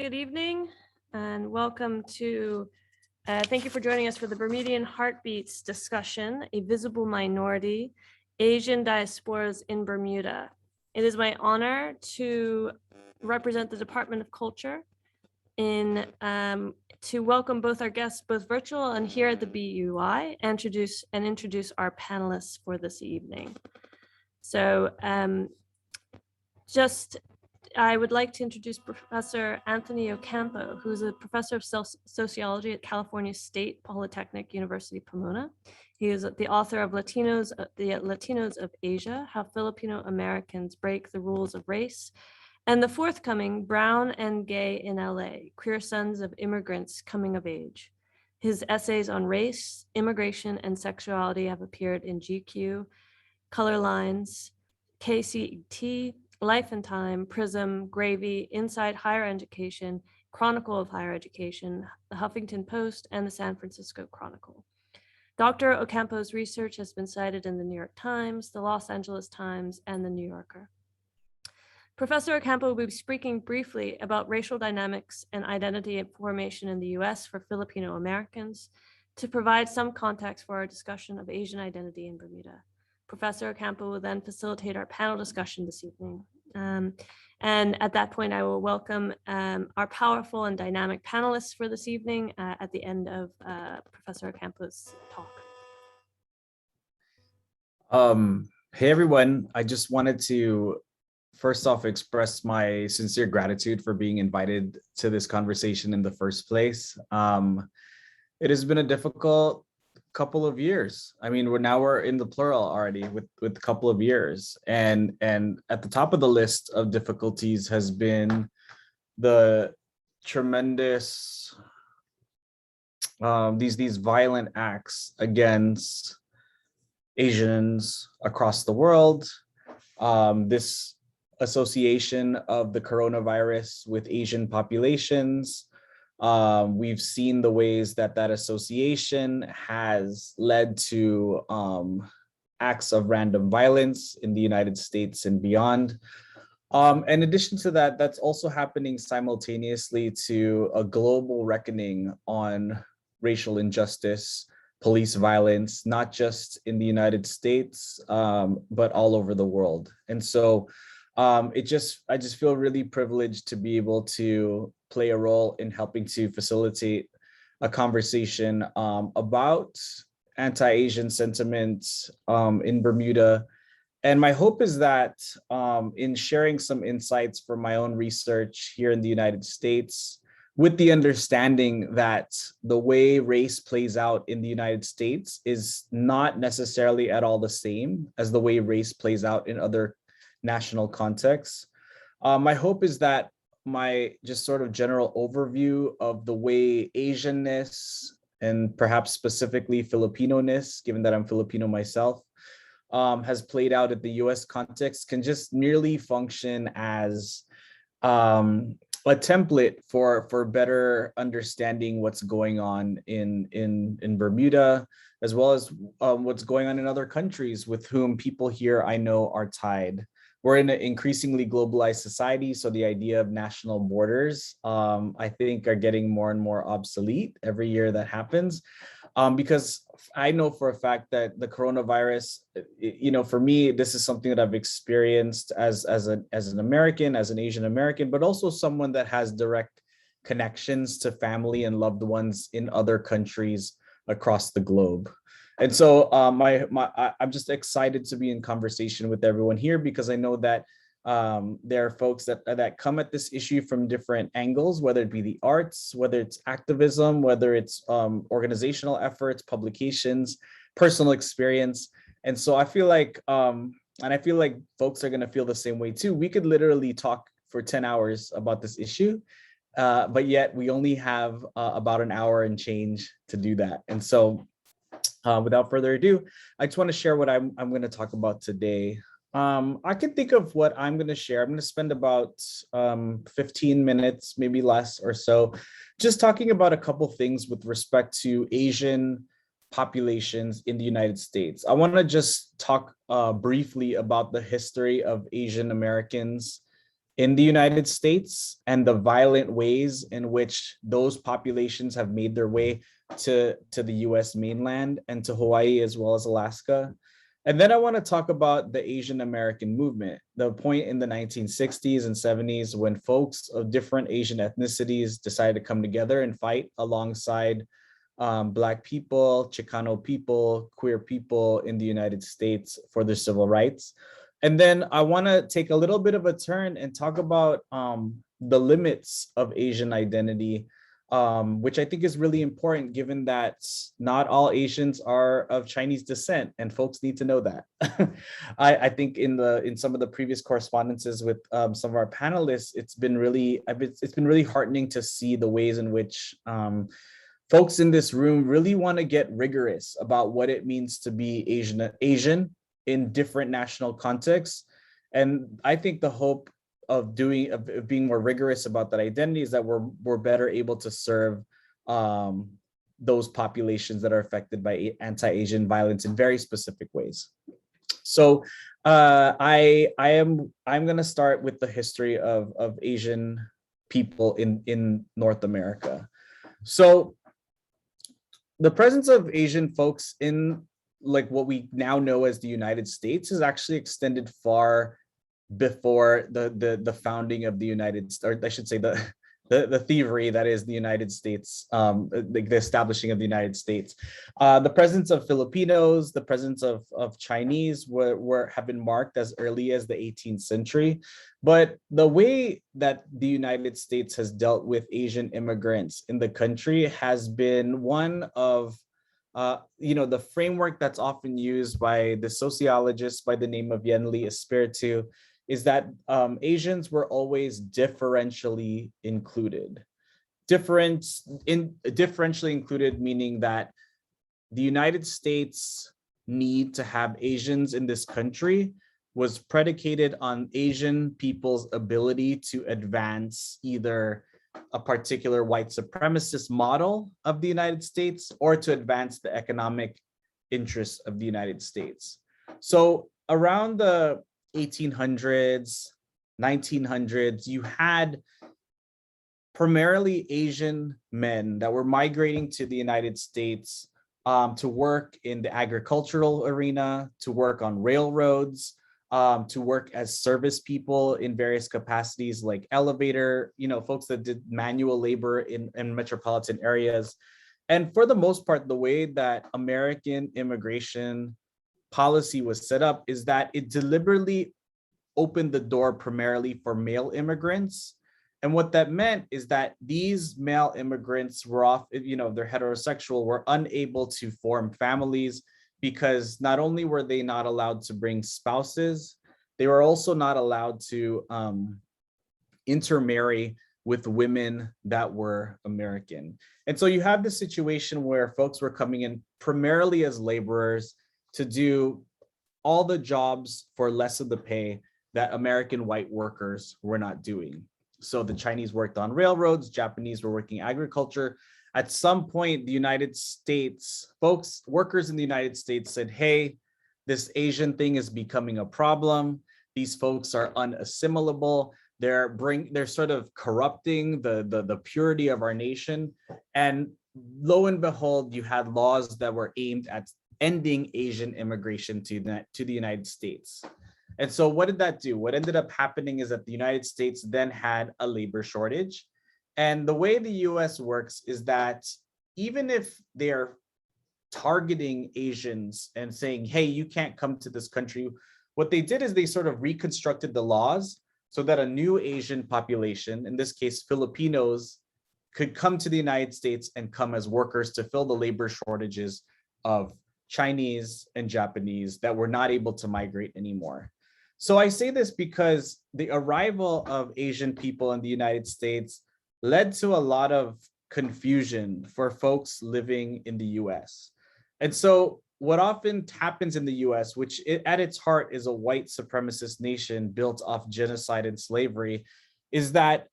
Good evening and welcome to, thank you for joining us for the Bermudian Heartbeats discussion, A Visible Minority, Asian Diasporas in Bermuda. It is my honor to represent the Department of Culture to welcome both our guests, both virtual and here at the BUI, and introduce our panelists for this evening. So I would like to introduce Professor Anthony Ocampo, who's a professor of sociology at California State Polytechnic University, Pomona. He is the author of the Latinos of Asia, How Filipino Americans Break the Rules of Race, and the forthcoming Brown and Gay in LA, Queer Sons of Immigrants Coming of Age. His essays on race, immigration, and sexuality have appeared in GQ, Color Lines, KCET, Life and Time, Prism, Gravy, Inside Higher Education, Chronicle of Higher Education, the Huffington Post, and the San Francisco Chronicle. Dr. Ocampo's research has been cited in the New York Times, the Los Angeles Times, and the New Yorker. Professor Ocampo will be speaking briefly about racial dynamics and identity formation in the US for Filipino Americans to provide some context for our discussion of Asian identity in Bermuda. Professor Ocampo will then facilitate our panel discussion this evening. And at that point, I will welcome our powerful and dynamic panelists for this evening at the end of Professor Ocampo's talk. Hey, everyone. I just wanted to first off express my sincere gratitude for being invited to this conversation in the first place. It has been a difficult couple of years. I mean, we're in the plural already with a couple of years, and at the top of the list of difficulties has been the tremendous these violent acts against Asians across the world. This association of the coronavirus with Asian populations. We've seen the ways that association has led to acts of random violence in the United States and beyond. In addition to that, that's also happening simultaneously to a global reckoning on racial injustice, police violence, not just in the United States, but all over the world. And so I just feel really privileged to be able to play a role in helping to facilitate a conversation about anti-Asian sentiment in Bermuda. And my hope is that in sharing some insights from my own research here in the United States, with the understanding that the way race plays out in the United States is not necessarily at all the same as the way race plays out in other national contexts. My hope is that my just sort of general overview of the way Asianness and perhaps specifically Filipino-ness, given that I'm Filipino myself, has played out at the US context can just merely function as a template for better understanding what's going on in Bermuda, as well as what's going on in other countries with whom people here I know are tied. We're in an increasingly globalized society, so the idea of national borders, I think, are getting more and more obsolete every year that happens, because I know for a fact that the coronavirus, for me, this is something that I've experienced as an American, as an Asian American, but also someone that has direct connections to family and loved ones in other countries across the globe. And so I'm just excited to be in conversation with everyone here, because I know that there are folks that come at this issue from different angles, whether it be the arts, whether it's activism, whether it's organizational efforts, publications, personal experience. And so I feel like, folks are going to feel the same way too. We could literally talk for 10 hours about this issue, but yet we only have about an hour and change to do that. And so without further ado, I just want to share what I'm going to talk about today. I can think of what I'm going to share. I'm going to spend about 15 minutes, maybe less or so, just talking about a couple things with respect to Asian populations in the United States. I want to just talk briefly about the history of Asian Americans in the United States and the violent ways in which those populations have made their way to the US mainland and to Hawaii as well as Alaska. And then I want to talk about the Asian American movement, the point in the 1960s and 70s when folks of different Asian ethnicities decided to come together and fight alongside Black people, Chicano people, queer people in the United States for their civil rights. And then I want to take a little bit of a turn and talk about the limits of Asian identity, which I think is really important given that not all Asians are of Chinese descent, and folks need to know that. I think in some of the previous correspondences with some of our panelists, it's been really heartening to see the ways in which folks in this room really want to get rigorous about what it means to be Asian in different national contexts. And I think the hope of being more rigorous about that identity is that we're better able to serve those populations that are affected by anti-Asian violence in very specific ways. So I'm going to start with the history of Asian people in North America. So the presence of Asian folks in like what we now know as the United States is actually extended far before the founding of the United States, or I should say the thievery that is the United States, the establishing of the United States. The presence of Filipinos, the presence of Chinese have been marked as early as the 18th century. But the way that the United States has dealt with Asian immigrants in the country has been one of the framework that's often used by the sociologist by the name of Yenli Espiritu is that Asians were always differentially included. Differentially included meaning that the United States need to have Asians in this country was predicated on Asian people's ability to advance either a particular white supremacist model of the United States or to advance the economic interests of the United States. So around the 1800s, 1900s, you had primarily Asian men that were migrating to the United States to work in the agricultural arena, to work on railroads, to work as service people in various capacities like elevator, folks that did manual labor in metropolitan areas. And for the most part, the way that American immigration policy was set up is that it deliberately opened the door primarily for male immigrants. And what that meant is that these male immigrants were they're heterosexual, were unable to form families because not only were they not allowed to bring spouses, they were also not allowed to intermarry with women that were American. And so you have this situation where folks were coming in primarily as laborers to do all the jobs for less of the pay that American white workers were not doing. So the Chinese worked on railroads, Japanese were working agriculture. At some point, the United States, workers in the United States said, hey, this Asian thing is becoming a problem. These folks are unassimilable. They're sort of corrupting the purity of our nation. And lo and behold, you had laws that were aimed at ending Asian immigration to the United States. And so what did that do? What ended up happening is that the United States then had a labor shortage. And the way the US works is that even if they're targeting Asians and saying, hey, you can't come to this country, what they did is they sort of reconstructed the laws so that a new Asian population, in this case, Filipinos, could come to the United States and come as workers to fill the labor shortages of Chinese and Japanese that were not able to migrate anymore. So I say this because the arrival of Asian people in the United States led to a lot of confusion for folks living in the US. And so what often happens in the US, which at its heart is a white supremacist nation built off genocide and slavery, is that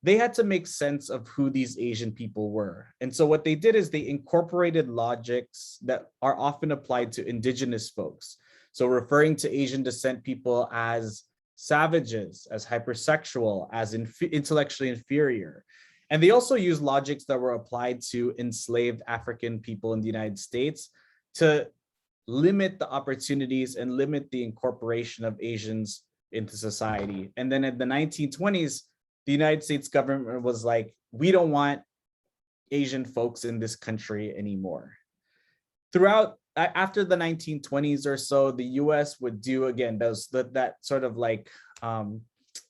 they had to make sense of who these Asian people were. And so what they did is they incorporated logics that are often applied to indigenous folks. So referring to Asian descent people as savages, as hypersexual, as intellectually inferior. And they also used logics that were applied to enslaved African people in the United States to limit the opportunities and limit the incorporation of Asians into society. And then in the 1920s, the United States government was like, we don't want Asian folks in this country anymore. Throughout, after the 1920s or so, the US would do, again, that sort of like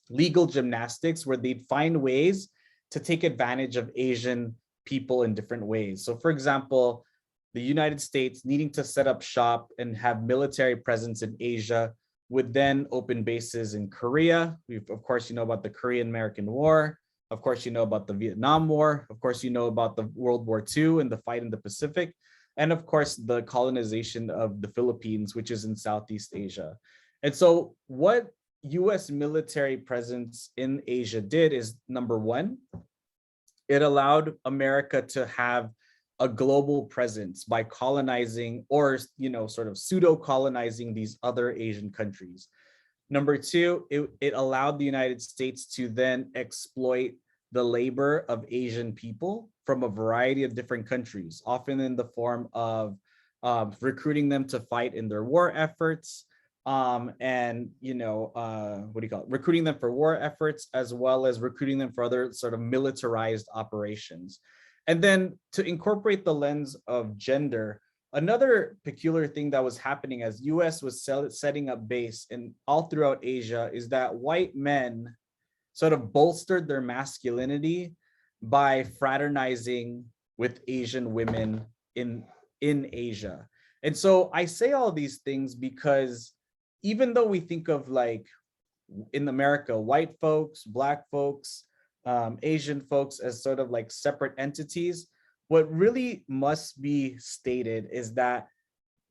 legal gymnastics where they'd find ways to take advantage of Asian people in different ways. So for example, the United States needing to set up shop and have military presence in Asia would then open bases in Korea. Of course, you know about the Korean-American War. Of course, you know about the Vietnam War. Of course, you know about the World War II and the fight in the Pacific. And of course, the colonization of the Philippines, which is in Southeast Asia. And so what US military presence in Asia did is, number one, it allowed America to have a global presence by colonizing or, sort of pseudo colonizing these other Asian countries. Number two, it allowed the United States to then exploit the labor of Asian people from a variety of different countries, often in the form of recruiting them to fight in their war efforts, recruiting them for war efforts, as well as recruiting them for other sort of militarized operations. And then to incorporate the lens of gender, another peculiar thing that was happening as US was setting up base in all throughout Asia is that white men sort of bolstered their masculinity by fraternizing with Asian women in Asia. And so I say all these things because even though we think of, like, in America, white folks, Black folks, Asian folks as sort of like separate entities, what really must be stated is that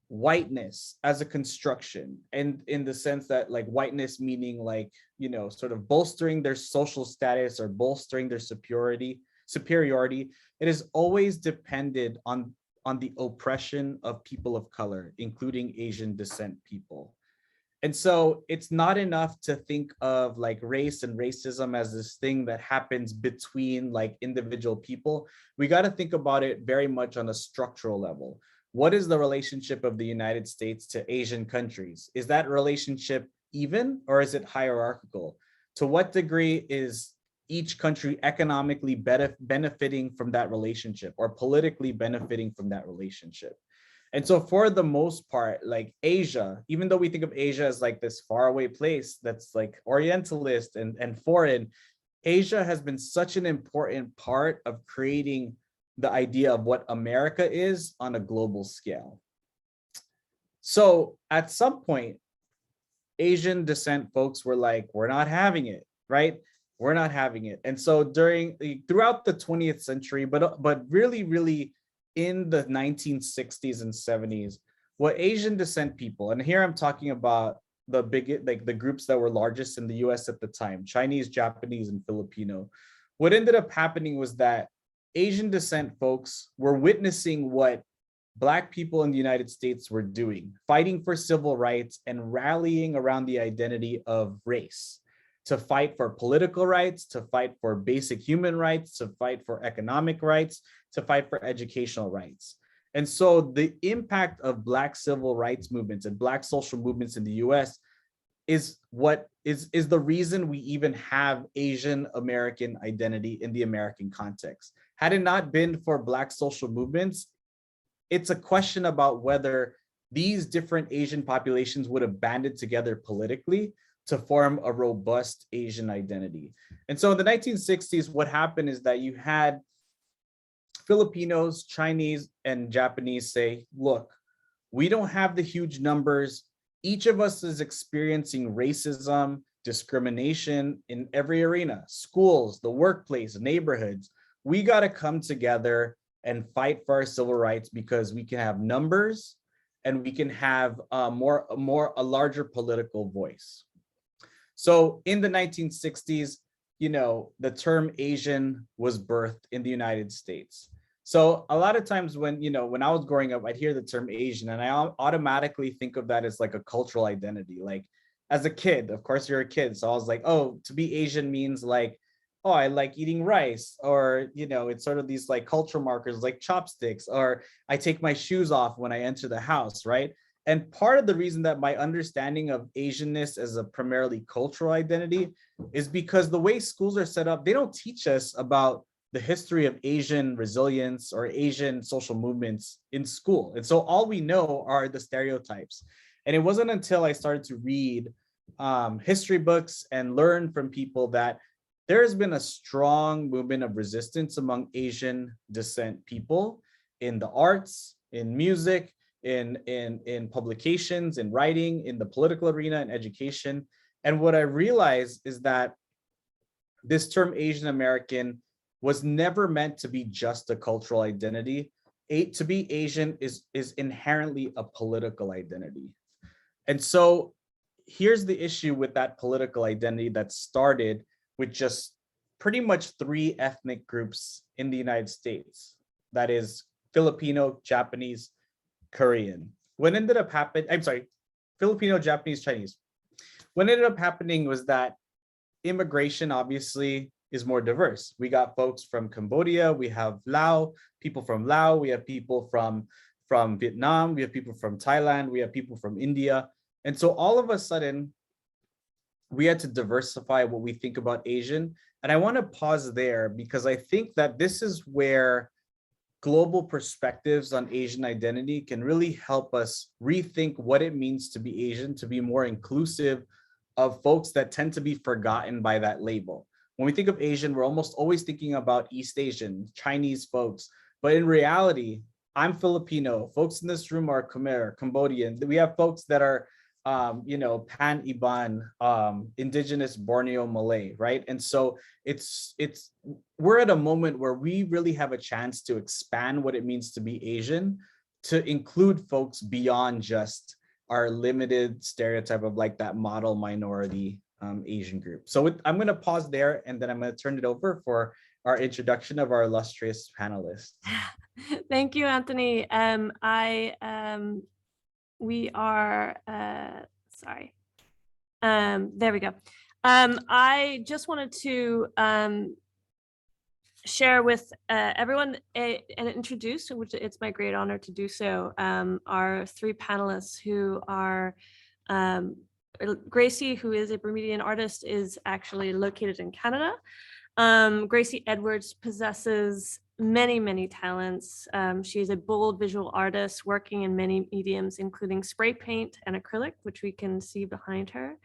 whiteness as a construction, and in the sense that, like, whiteness meaning, like, sort of bolstering their social status or bolstering their superiority, it is always depended on the oppression of people of color, including Asian descent people. And so it's not enough to think of, like, race and racism as this thing that happens between, like, individual people. We got to think about it very much on a structural level. What is the relationship of the United States to Asian countries? Is that relationship even, or is it hierarchical? To what degree is each country economically benefiting from that relationship, or politically benefiting from that relationship? And so for the most part, like, Asia, even though we think of Asia as like this faraway place that's like Orientalist and foreign, Asia has been such an important part of creating the idea of what America is on a global scale. So at some point, Asian descent folks were like, we're not having it, right? We're not having it. And so throughout the 20th century, but really in the 1960s and 70s, what Asian descent people, and here I'm talking about the groups that were largest in the US at the time, Chinese, Japanese, and Filipino, what ended up happening was that Asian descent folks were witnessing what Black people in the United States were doing, fighting for civil rights and rallying around the identity of race, to fight for political rights, to fight for basic human rights, to fight for economic rights, to fight for educational rights. And so the impact of Black civil rights movements and Black social movements in the US is what is the reason we even have Asian American identity in the American context. Had it not been for Black social movements, it's a question about whether these different Asian populations would have banded together politically to form a robust Asian identity. And so in the 1960s, what happened is that you had Filipinos, Chinese, and Japanese say, look, we don't have the huge numbers. Each of us is experiencing racism, discrimination in every arena, schools, the workplace, neighborhoods. We got to come together and fight for our civil rights because we can have numbers and we can have a larger political voice. So in the 1960s, the term Asian was birthed in the United States. So a lot of times when I was growing up, I'd hear the term Asian and I automatically think of that as like a cultural identity. Like, as a kid. Of course, you're a kid. So I was like, oh, to be Asian means like, oh, I like eating rice, or, it's sort of these like cultural markers like chopsticks, or I take my shoes off when I enter the house, right? And part of the reason that my understanding of Asianness as a primarily cultural identity is because the way schools are set up, they don't teach us about the history of Asian resilience or Asian social movements in school. And so all we know are the stereotypes. And it wasn't until I started to read history books and learn from people that there has been a strong movement of resistance among Asian descent people in the arts, in music, in publications, in writing, in the political arena, and education. And what I realized is that this term Asian American was never meant to be just a cultural identity. To be Asian is inherently a political identity. And so here's the issue with that political identity that started with just pretty much 3 ethnic groups in the United States. That is Filipino, Japanese, Korean. What ended up happening, I'm sorry, Filipino, Japanese, Chinese. What ended up happening was that immigration obviously is more diverse. We got folks from Cambodia, we have people from Laos, we have people from Vietnam, we have people from Thailand, we have people from India. And so all of a sudden, we had to diversify what we think about Asian. And I want to pause there because I think that this is where global perspectives on Asian identity can really help us rethink what it means to be Asian, to be more inclusive of folks that tend to be forgotten by that label. When we think of Asian, we're almost always thinking about East Asian, Chinese folks. But in reality, I'm Filipino. Folks in this room are Khmer, Cambodian. We have folks that are Pan-Iban, Indigenous Borneo Malay, right? And so we're at a moment where we really have a chance to expand what it means to be Asian, to include folks beyond just our limited stereotype of like that model minority Asian group. So I'm going to pause there, and then I'm going to turn it over for our introduction of our illustrious panelists. Thank you, Anthony. We are, sorry. There we go. I just wanted to share with everyone and introduce, which it's my great honor to do so, our 3 panelists who are Gracie, who is a Bermudian artist, is actually located in Canada. Gracie Edwards possesses many talents. She is a bold visual artist working in many mediums, including spray paint and acrylic, which we can see behind her.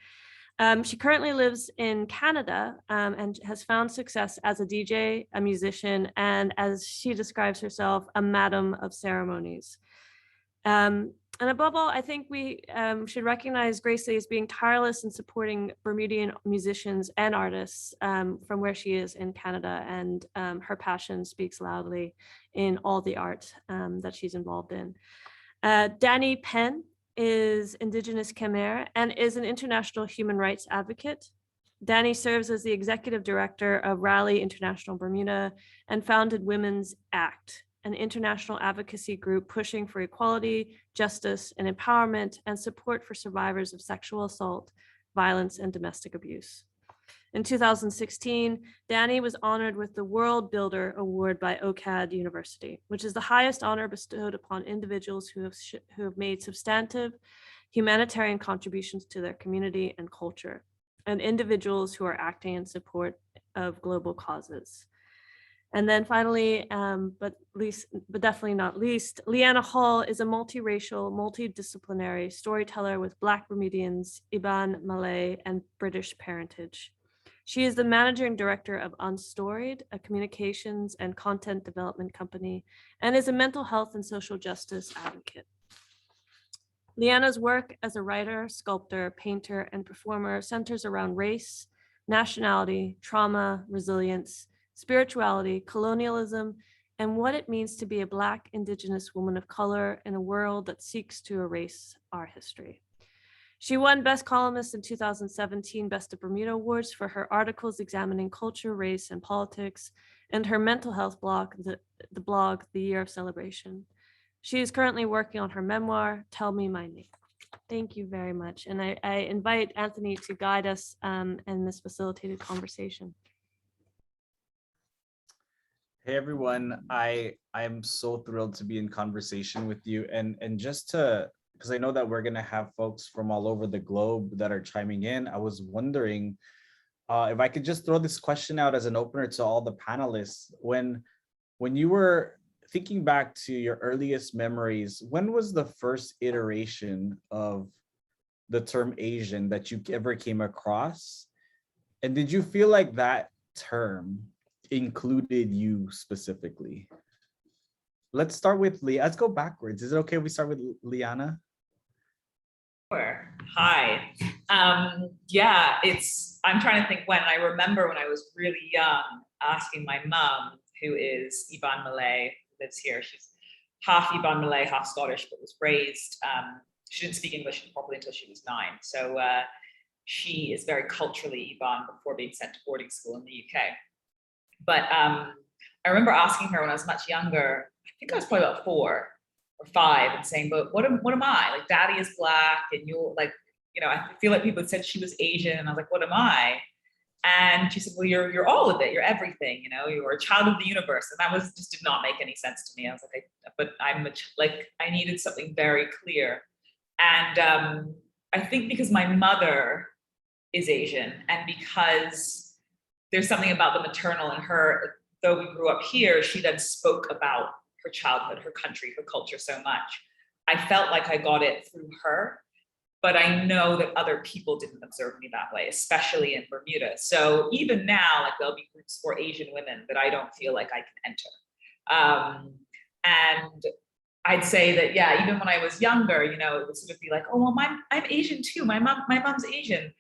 She currently lives in Canada and has found success as a DJ, a musician, and as she describes herself, a madam of ceremonies. And above all, I think we should recognize Gracie as being tireless in supporting Bermudian musicians and artists from where she is in Canada, and her passion speaks loudly in all the art that she's involved in. Dani Penn is Indigenous Khmer and is an international human rights advocate. Dani serves as the executive director of Rally International Bermuda and founded Women's Act, an international advocacy group pushing for equality, justice, and empowerment, and support for survivors of sexual assault, violence, and domestic abuse. In 2016, Dani was honored with the World Builder Award by OCAD University, which is the highest honor bestowed upon individuals who have made substantive humanitarian contributions to their community and culture, and individuals who are acting in support of global causes. And then finally, but definitely not least, Liana Hall is a multiracial, multidisciplinary storyteller with Black Bermudians, Iban, Malay, and British parentage. She is the managing director of Unstoried, a communications and content development company, and is a mental health and social justice advocate. Liana's work as a writer, sculptor, painter, and performer centers around race, nationality, trauma, resilience, spirituality, colonialism, and what it means to be a Black Indigenous woman of color in a world that seeks to erase our history. She won Best Columnist in 2017 Best of Bermuda Awards for her articles examining culture, race, and politics, and her mental health blog, the blog, The Year of Celebration. She is currently working on her memoir, Tell Me My Name. Thank you very much. And I invite Anthony to guide us in this facilitated conversation. Hey everyone, I am so thrilled to be in conversation with you, and just to, because I know that we're gonna have folks from all over the globe that are chiming in. I was wondering if I could just throw this question out as an opener to all the panelists. When you were thinking back to your earliest memories, when was the first iteration of the term Asian that you ever came across? And did you feel like that term included you specifically? Let's start with Lee. Let's go backwards. Is it okay if we start with Liana? Sure. Hi. Yeah, I'm trying to think when. I remember when I was really young asking my mom, who is Iban Malay, who lives here. She's half Iban Malay, half Scottish, but was raised, she didn't speak English properly until she was 9. So she is very culturally Iban before being sent to boarding school in the UK. But I remember asking her when I was much younger, I think I was probably about 4 or 5, and saying, but what am I? Like, Daddy is Black, and you're like, you know, I feel like people had said she was Asian, and I was like, what am I? And she said, well, you're all of it, you're everything, you know, you're a child of the universe. And that was just did not make any sense to me. I was like, I needed something very clear. And I think because my mother is Asian, and because there's something about the maternal in her, though we grew up here, she then spoke about her childhood, her country, her culture so much. I felt like I got it through her, but I know that other people didn't observe me that way, especially in Bermuda. So even now, like, there'll be groups for Asian women that I don't feel like I can enter. And I'd say that, yeah, even when I was younger, you know, it would sort of be like, oh, well, I'm Asian too. My mom's Asian.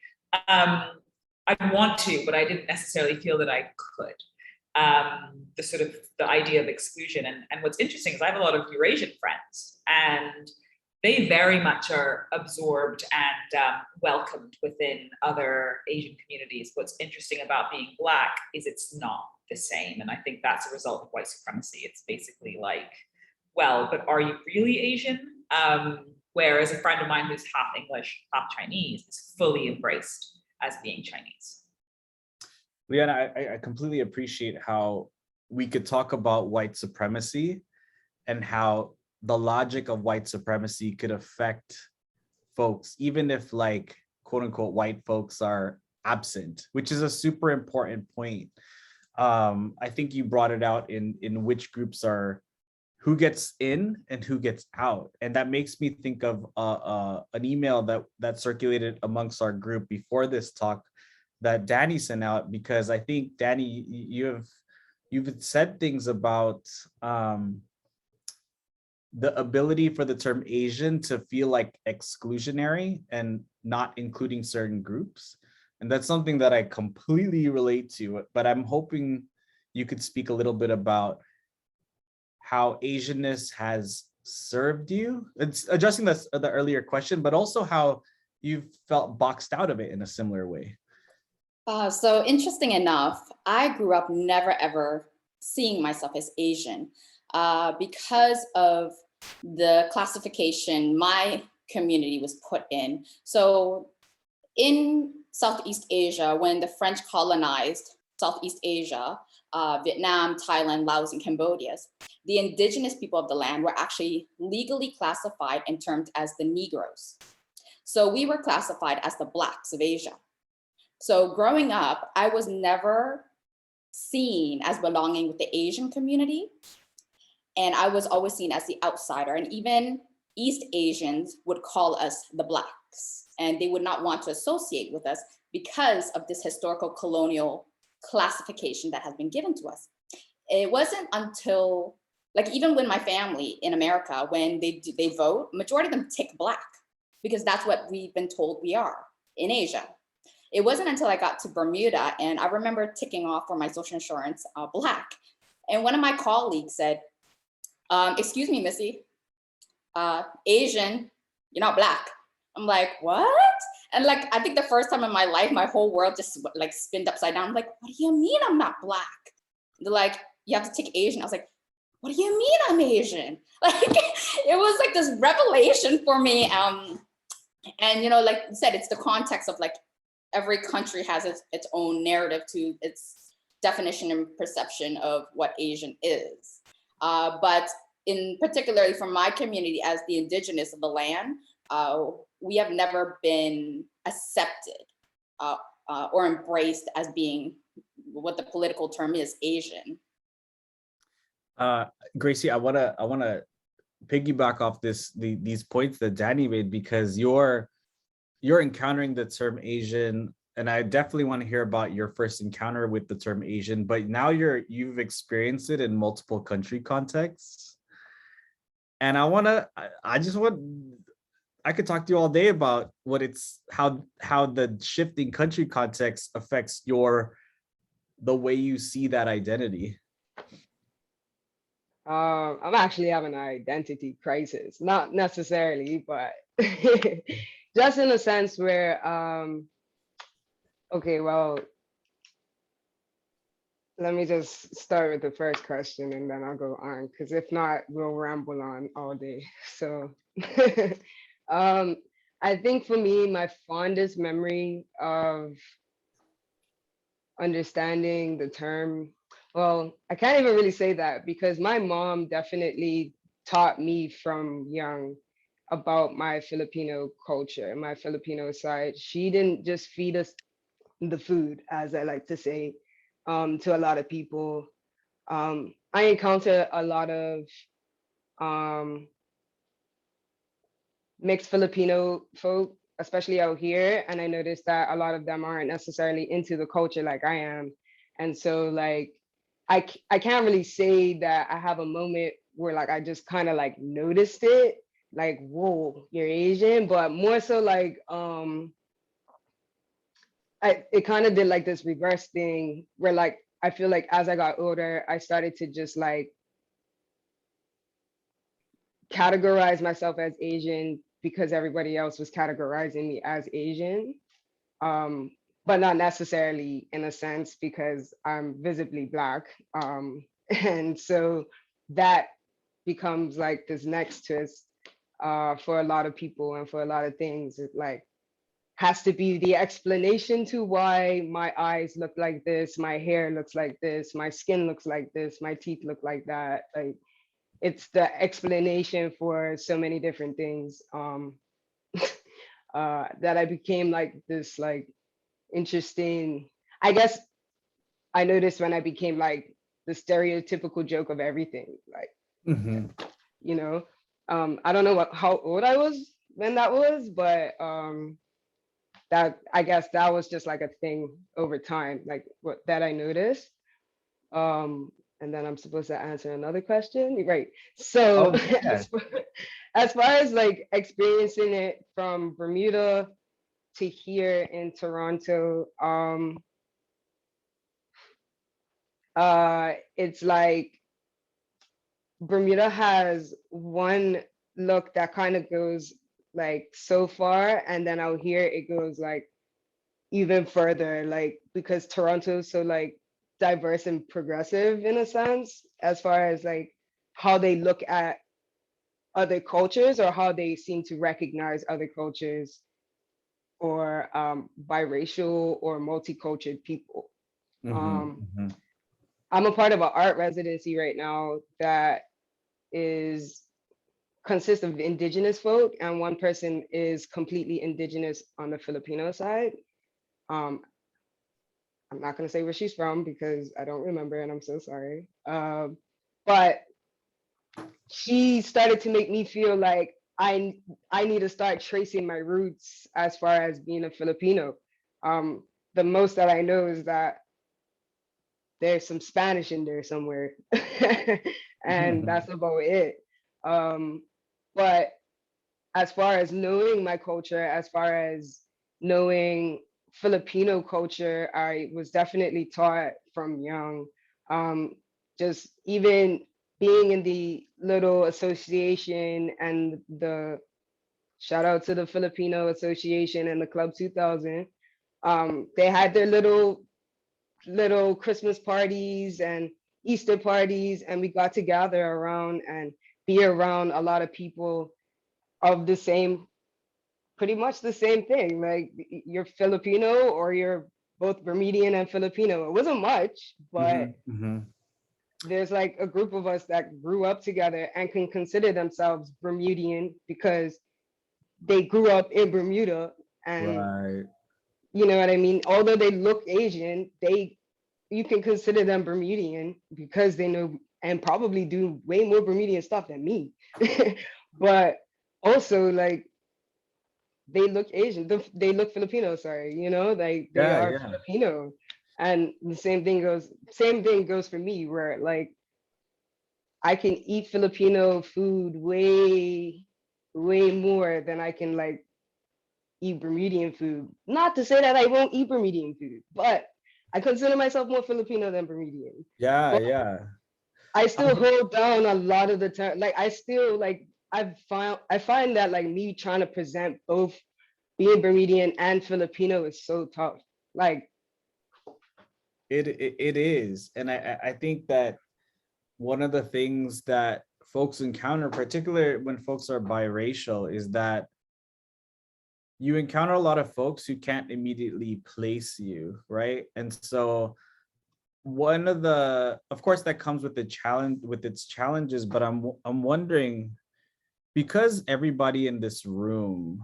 I want to, but I didn't necessarily feel that I could. The idea of exclusion. And what's interesting is I have a lot of Eurasian friends, and they very much are absorbed and welcomed within other Asian communities. What's interesting about being Black is it's not the same. And I think that's a result of white supremacy. It's basically like, well, but are you really Asian? Whereas a friend of mine who's half English, half Chinese is fully embraced as being Chinese. Liana, I completely appreciate how we could talk about white supremacy and how the logic of white supremacy could affect folks, even if, like, quote unquote, white folks are absent, which is a super important point. I think you brought it out in which groups are, who gets in and who gets out. And that makes me think of an email that circulated amongst our group before this talk that Dani sent out, because I think, Dani, you've said things about the ability for the term Asian to feel like exclusionary and not including certain groups. And that's something that I completely relate to, but I'm hoping you could speak a little bit about how Asianness has served you. It's addressing the earlier question, but also how you've felt boxed out of it in a similar way. So interesting enough, I grew up never ever seeing myself as Asian because of the classification my community was put in. So in Southeast Asia, when the French colonized Southeast Asia, Vietnam, Thailand, Laos, and Cambodia, the indigenous people of the land were actually legally classified and termed as the Negroes. So we were classified as the Blacks of Asia. So growing up, I was never seen as belonging with the Asian community. And I was always seen as the outsider. And even East Asians would call us the Blacks. And they would not want to associate with us because of this historical colonial classification that has been given to us. It wasn't until, like, even when my family in America, when they vote, majority of them tick Black, because that's what we've been told we are in Asia. It wasn't until I got to Bermuda, and I remember ticking off for my social insurance Black. And one of my colleagues said, excuse me, Missy, Asian, you're not Black. I'm like, what? And like, I think the first time in my life, my whole world just like spinned upside down. I'm like, what do you mean I'm not Black? They're like, you have to tick Asian. I was like, what do you mean I'm Asian? Like, it was like this revelation for me. And, you know, like you said, it's the context of like every country has its own narrative to its definition and perception of what Asian is. But in particularly from my community as the indigenous of the land, we have never been accepted or embraced as being what the political term is, Asian. Gracie, I wanna piggyback off these points that Dani made, because you're encountering the term Asian, and I definitely want to hear about your first encounter with the term Asian, but now you've experienced it in multiple country contexts. And I could talk to you all day about how the shifting country context affects the way you see that identity. I'm actually having an identity crisis, not necessarily, but just in a sense where, okay, well, let me just start with the first question and then I'll go on, because if not, we'll ramble on all day. So I think for me, my fondest memory of understanding the term, well, I can't even really say that, because my mom definitely taught me from young about my Filipino culture, my Filipino side. She didn't just feed us the food, as I like to say, to a lot of people. I encounter a lot of mixed Filipino folk, especially out here, and I noticed that a lot of them aren't necessarily into the culture like I am. And so like I can't really say that I have a moment where like I just kind of like noticed it, like, whoa, you're Asian, but more so like it kind of did like this reverse thing where like I feel like as I got older, I started to just like categorize myself as Asian because everybody else was categorizing me as Asian, but not necessarily in a sense because I'm visibly Black. And so that becomes like this next twist for a lot of people and for a lot of things. It like has to be the explanation to why my eyes look like this, my hair looks like this, my skin looks like this, my teeth look like that. Like it's the explanation for so many different things that I became like this like interesting, I guess I noticed when I became like the stereotypical joke of everything, like, you know, I don't know how old I was when that was, but that I guess that was just like a thing over time, like what that I noticed. And then I'm supposed to answer another question, right? So as far as like experiencing it from Bermuda to here in Toronto, it's like Bermuda has one look that kind of goes like so far, and then out here it goes like even further, like because Toronto is so like diverse and progressive in a sense, as far as like how they look at other cultures or how they seem to recognize other cultures or biracial or multicultural people. I'm a part of an art residency right now that consists of Indigenous folk, and one person is completely Indigenous on the Filipino side. I'm not going to say where she's from because I don't remember and I'm so sorry. But she started to make me feel like I need to start tracing my roots as far as being a Filipino. The most that I know is that there's some Spanish in there somewhere and that's about it. But as far as knowing my culture, as far as knowing Filipino culture, I was definitely taught from young. Just even being in the little association and the shout out to the Filipino Association and the Club 2000. They had their little Christmas parties and Easter parties, and we got to gather around and be around a lot of people of the same pretty much the same thing. Like you're Filipino or you're both Bermudian and Filipino. It wasn't much, but there's like a group of us that grew up together and can consider themselves Bermudian because they grew up in Bermuda, and Right. you know what I mean? Although they look Asian, you can consider them Bermudian because they know and probably do way more Bermudian stuff than me. But also like they look Asian, they look Filipino, sorry, you know, like they Yeah, are yeah. Filipino. And the same thing goes for me, where like I can eat Filipino food way more than I can like eat Bermudian food. Not to say that I won't eat Bermudian food, but I consider myself more Filipino than Bermudian. Yeah, But yeah. I still hold down a lot of the time. Like I still like I find that like me trying to present both being Bermudian and Filipino is so tough. Like It is. And I think that one of the things that folks encounter, particularly when folks are biracial, is that you encounter a lot of folks who can't immediately place you, right? And so one of the, of course, that comes with the challenge, with its challenges, but I'm wondering, because everybody in this room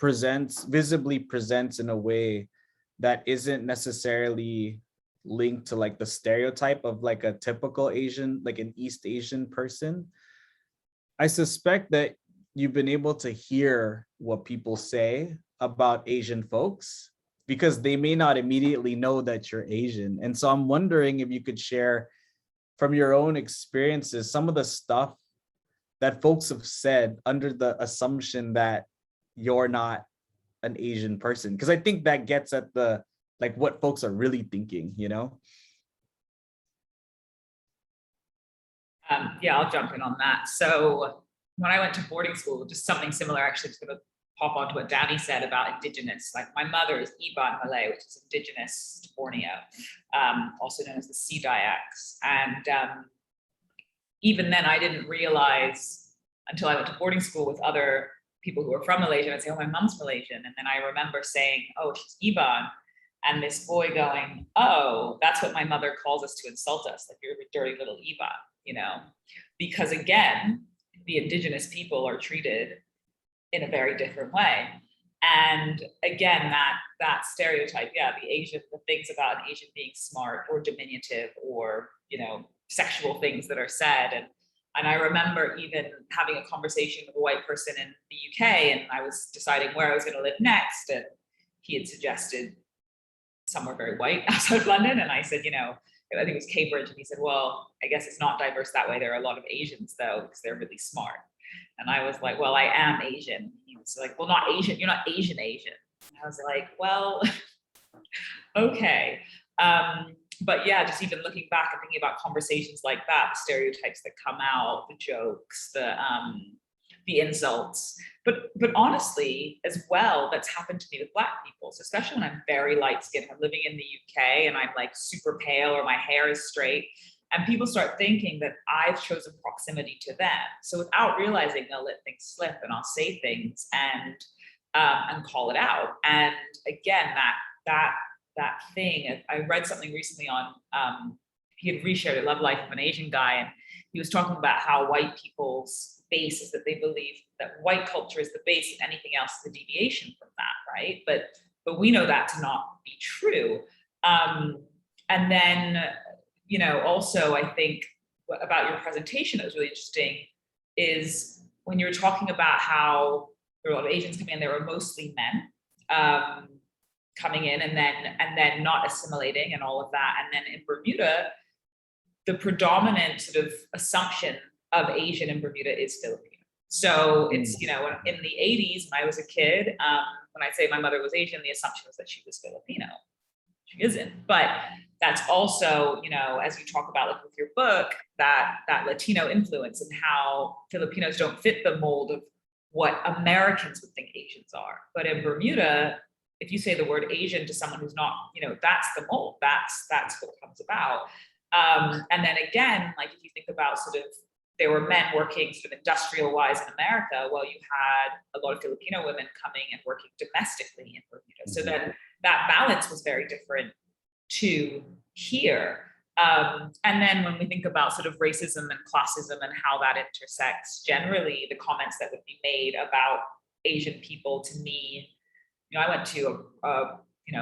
visibly presents in a way that isn't necessarily linked to like the stereotype of like a typical Asian, like an East Asian person, I suspect that you've been able to hear what people say about Asian folks because they may not immediately know that you're Asian. And so I'm wondering if you could share from your own experiences some of the stuff that folks have said under the assumption that you're not an Asian person. Because I think that gets at the, like what folks are really thinking, you know? Yeah, I'll jump in on that. So when I went to boarding school, just something similar, actually, just going to pop onto what Dani said about Indigenous. Like my mother is Iban Malay, which is Indigenous to Borneo, also known as the Sea Dayaks. And even then, I didn't realize until I went to boarding school with other people who are from Malaysia. I'd say, oh, my mom's Malaysian. And then I remember saying, oh, she's Iban. And this boy going, oh, that's what my mother calls us to insult us. Like you're a dirty little Iban, you know, because again, the Indigenous people are treated in a very different way. And again, that stereotype, yeah, the things about an Asian being smart or diminutive or, you know, sexual things that are said. And I remember even having a conversation with a white person in the UK, and I was deciding where I was going to live next. And he had suggested somewhere very white outside of London. And I said, you know, I think it was Cambridge. And he said, well, I guess it's not diverse that way. There are a lot of Asians though, because they're really smart. And I was like, well, I am Asian. He was like, well, not Asian. You're not Asian. And I was like, well, okay. But yeah, just even looking back and thinking about conversations like that, the stereotypes that come out, the jokes, the insults, but honestly, as well, that's happened to me with Black people. So especially when I'm very light skinned, I'm living in the UK and I'm like super pale or my hair is straight, and people start thinking that I've chosen proximity to them. So without realizing, they'll let things slip and I'll say things and call it out. And again, that thing, I read something recently on, he had reshared a love life of an Asian guy, and he was talking about how white people's base is that they believe that white culture is the base and anything else is a deviation from that, right? But we know that to not be true. And then, you know, also I think about your presentation that was really interesting is when you were talking about how there were a lot of Asians coming in, they were mostly men coming in and then not assimilating and all of that. And then in Bermuda, the predominant sort of assumption of Asian in Bermuda is Filipino. So it's, you know, in the 80s, when I was a kid, when I say my mother was Asian, the assumption was that she was Filipino. She isn't, but that's also, you know, as you talk about like with your book, that Latino influence and how Filipinos don't fit the mold of what Americans would think Asians are. But in Bermuda, if you say the word Asian to someone who's not, you know, that's the mold, that's what comes about. And then again, like if you think about sort of there were men working sort of industrial wise in America, while you had a lot of Filipino women coming and working domestically in Bermuda. So then that balance was very different to here. And then when we think about sort of racism and classism and how that intersects, generally the comments that would be made about Asian people to me, I went to a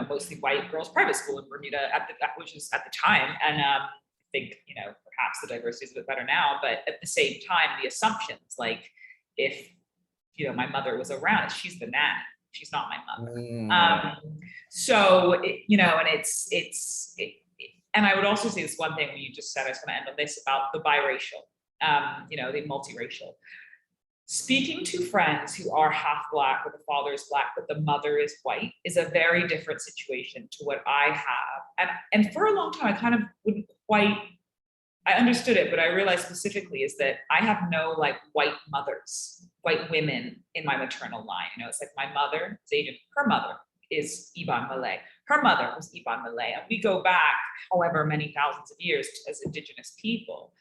mostly white girls' private school in Bermuda which is at the time, and I think perhaps the diversity is a bit better now, but at the same time, the assumptions like if my mother was around, she's the nanny, she's not my mother. So and I would also say this one thing when you just said, I was going to end on this about the biracial, the multiracial. Speaking to friends who are half Black, or the father is Black, but the mother is white, is a very different situation to what I have. And for a long time, I kind of wouldn't quite, I understood it, but I realized specifically is that I have no like white mothers, white women in my maternal line. It's like my mother is Asian, her mother is Iban Malay, her mother was Iban Malay. And we go back however many thousands of years as Indigenous people.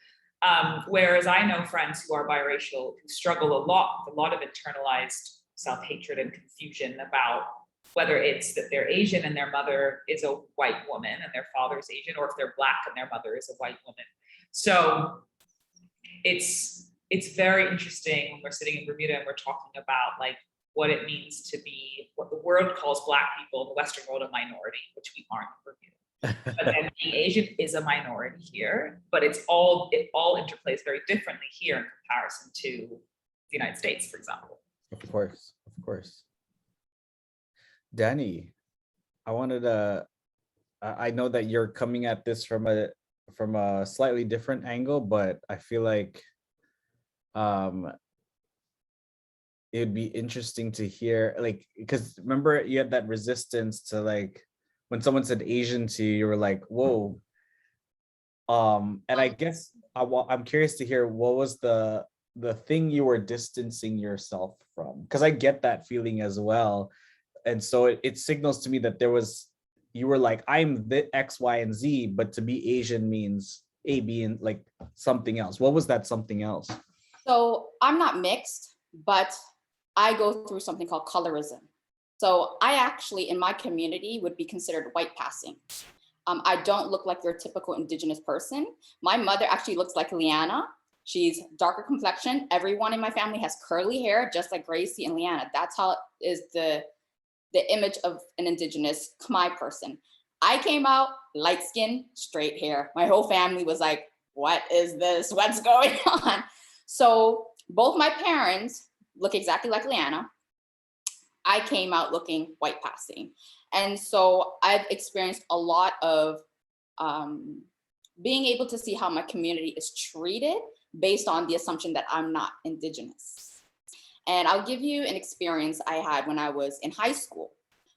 Whereas I know friends who are biracial who struggle a lot with a lot of internalized self-hatred and confusion about whether it's that they're Asian and their mother is a white woman and their father is Asian, or if they're Black and their mother is a white woman. So it's very interesting when we're sitting in Bermuda and we're talking about like what it means to be what the world calls Black people in the Western world a minority, which we aren't in Bermuda. But then being Asian is a minority here, but it all interplays very differently here in comparison to the United States, for example. Of course. Dani, I wanted to, I know that you're coming at this from a slightly different angle, but I feel like it would be interesting to hear, like, because remember you had that resistance to like, when someone said Asian to you, you were like, whoa. And I guess I'm curious to hear what was the thing you were distancing yourself from? Because I get that feeling as well. And so it signals to me that you were like, I'm the X, Y, and Z, but to be Asian means A, B, and like something else. What was that something else? So I'm not mixed, but I go through something called colorism. So I actually, in my community, would be considered white passing. I don't look like your typical Indigenous person. My mother actually looks like Liana. She's darker complexion. Everyone in my family has curly hair, just like Gracie and Liana. That's how it is the image of an Indigenous Khmer person. I came out light skin, straight hair. My whole family was like, what is this? What's going on? So both my parents look exactly like Liana. I came out looking white passing. And so I've experienced a lot of being able to see how my community is treated based on the assumption that I'm not Indigenous. And I'll give you an experience I had when I was in high school.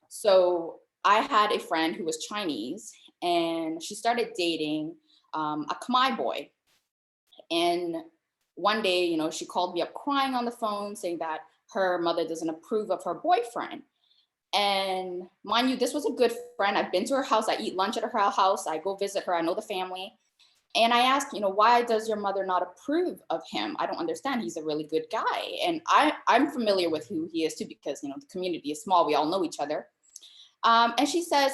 So I had a friend who was Chinese, and she started dating a Khmer boy. And one day, she called me up crying on the phone saying that her mother doesn't approve of her boyfriend. And mind you, this was a good friend. I've been to her house. I eat lunch at her house. I go visit her. I know the family. And I asked, why does your mother not approve of him? I don't understand. He's a really good guy. And I'm familiar with who he is too, because, the community is small. We all know each other. And she says,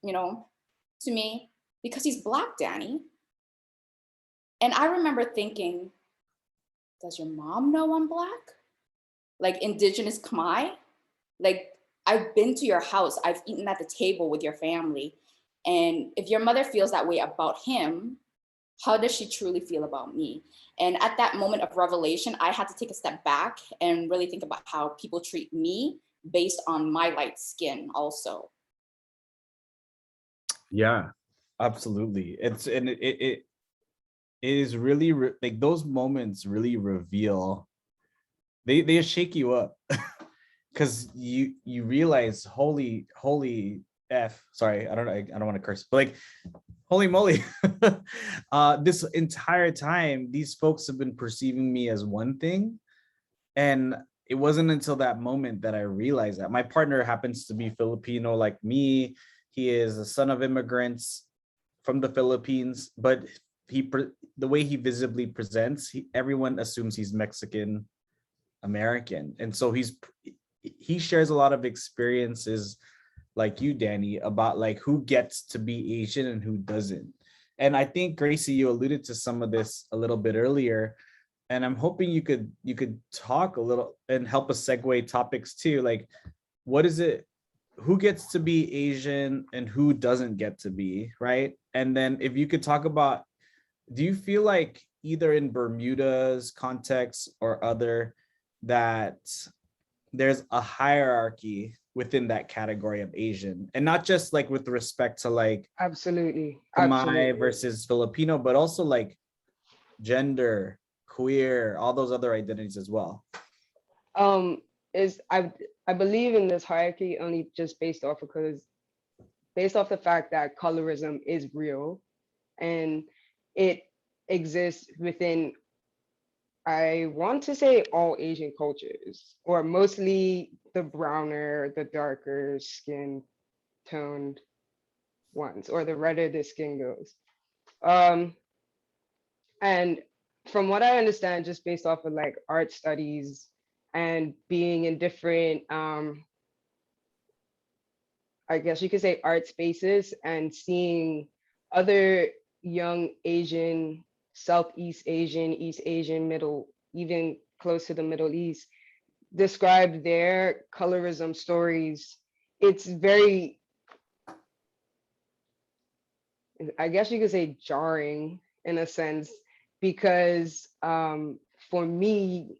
to me, because he's Black, Dani. And I remember thinking, does your mom know I'm Black? Like Indigenous Khmer? Like, I've been to your house. I've eaten at the table with your family. And if your mother feels that way about him, how does she truly feel about me? And at that moment of revelation, I had to take a step back and really think about how people treat me based on my light skin also. Yeah, absolutely. It is really like those moments really reveal, they shake you up because you realize holy F, sorry, I don't want to curse, but like holy moly, this entire time these folks have been perceiving me as one thing. And it wasn't until that moment that I realized that. My partner happens to be Filipino like me. He is a son of immigrants from the Philippines, but the way he visibly presents, everyone assumes he's Mexican American, and so he shares a lot of experiences like you, Dani, about like who gets to be Asian and who doesn't. And I think, Gracie, you alluded to some of this a little bit earlier, and I'm hoping you could talk a little and help us segue topics too. Like, what is it? Who gets to be Asian and who doesn't get to be, right? And then if you could talk about, do you feel like either in Bermuda's context or other that there's a hierarchy within that category of Asian, and not just like with respect to like Absolutely. Khmer versus Filipino, but also like gender, queer, all those other identities as well? Is I believe in this hierarchy only just based off the fact that colorism is real and it exists within, I want to say, all Asian cultures, or mostly the browner, the darker skin toned ones, or the redder the skin goes. And from what I understand, just based off of like art studies and being in different, I guess you could say, art spaces, and seeing other young Asian, Southeast Asian, East Asian, even close to the Middle East, describe their colorism stories. It's very, I guess you could say, jarring in a sense, because for me,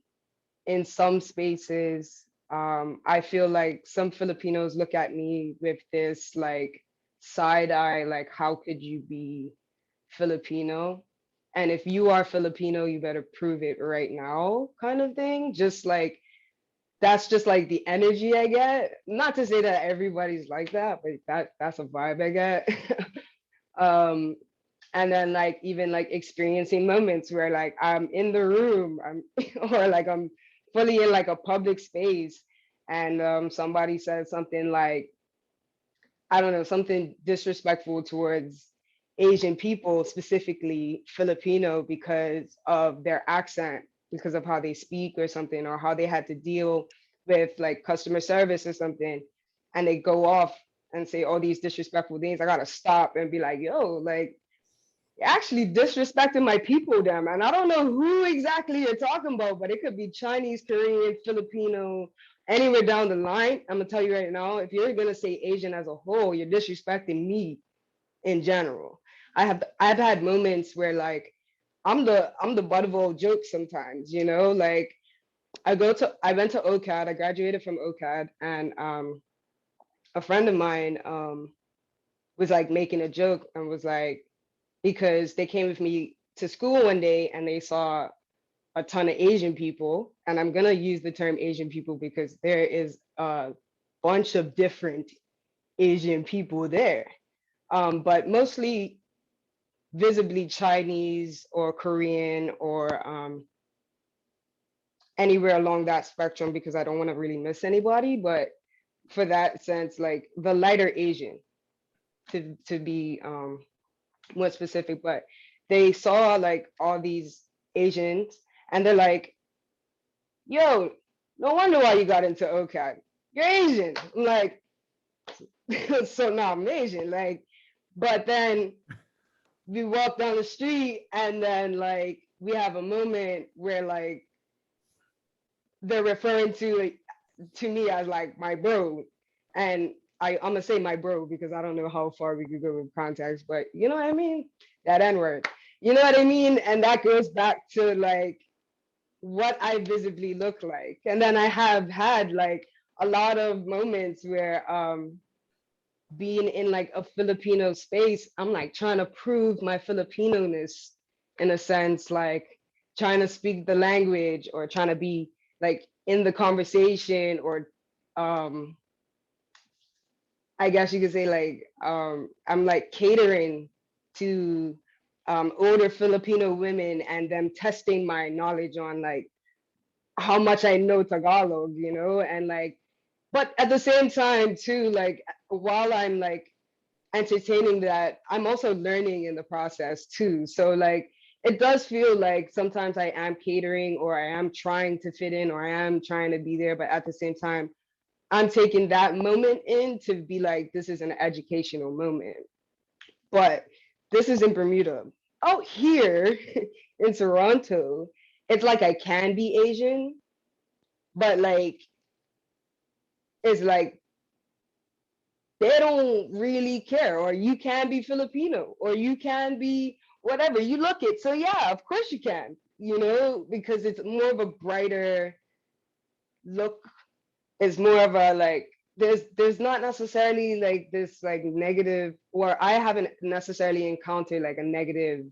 in some spaces, I feel like some Filipinos look at me with this like side eye, like, how could you be Filipino? And if you are Filipino, you better prove it right now, kind of thing. Just like, that's just like the energy I get. Not to say that everybody's like that, but that's a vibe I get. And then like even like experiencing moments where like I'm in the room, or like I'm fully in like a public space, and somebody says something like, I don't know, something disrespectful towards Asian people, specifically Filipino, because of their accent, because of how they speak or something, or how they had to deal with like customer service or something, and they go off and say all these disrespectful things. I gotta stop and be like, yo, like, you're actually disrespecting my people, damn. And I don't know who exactly you're talking about, but it could be Chinese, Korean, Filipino, anywhere down the line. I'm gonna tell you right now, if you're gonna say Asian as a whole, you're disrespecting me in general. I've had moments where like I'm the butt of all jokes sometimes, you know, like I went to OCAD, I graduated from OCAD, and a friend of mine was like making a joke and was like, because they came with me to school one day and they saw a ton of Asian people, and I'm gonna use the term Asian people because there is a bunch of different Asian people there, but mostly visibly Chinese or Korean, or anywhere along that spectrum, because I don't want to really miss anybody. But for that sense, like the lighter Asian, to be more specific, but they saw like all these Asians and they're like, yo, no wonder why you got into OCAD. You're Asian. I'm like, so now I'm Asian. Like, but then we walk down the street and then like we have a moment where like they're referring to me as like my bro. And I'm gonna say my bro because I don't know how far we could go with context, but you know what I mean? That N-word. You know what I mean? And that goes back to like what I visibly look like. And then I have had like a lot of moments where being in like a Filipino space, I'm like trying to prove my Filipino-ness in a sense, like trying to speak the language or trying to be like in the conversation, or I guess you could say like I'm like catering to older Filipino women and them testing my knowledge on like how much I know Tagalog, you know, and like, but at the same time too, like while I'm like entertaining that I'm also learning in the process too. So like, it does feel like sometimes I am catering, or I am trying to fit in, or I am trying to be there, but at the same time, I'm taking that moment in to be like, this is an educational moment. But this is in Bermuda. Out here in Toronto, it's like I can be Asian, but like, it's like they don't really care. Or you can be Filipino, or you can be whatever you look it. So yeah, of course you can, because it's more of a brighter look. It's more of a like, there's not necessarily like this like negative, or I haven't necessarily encountered like a negative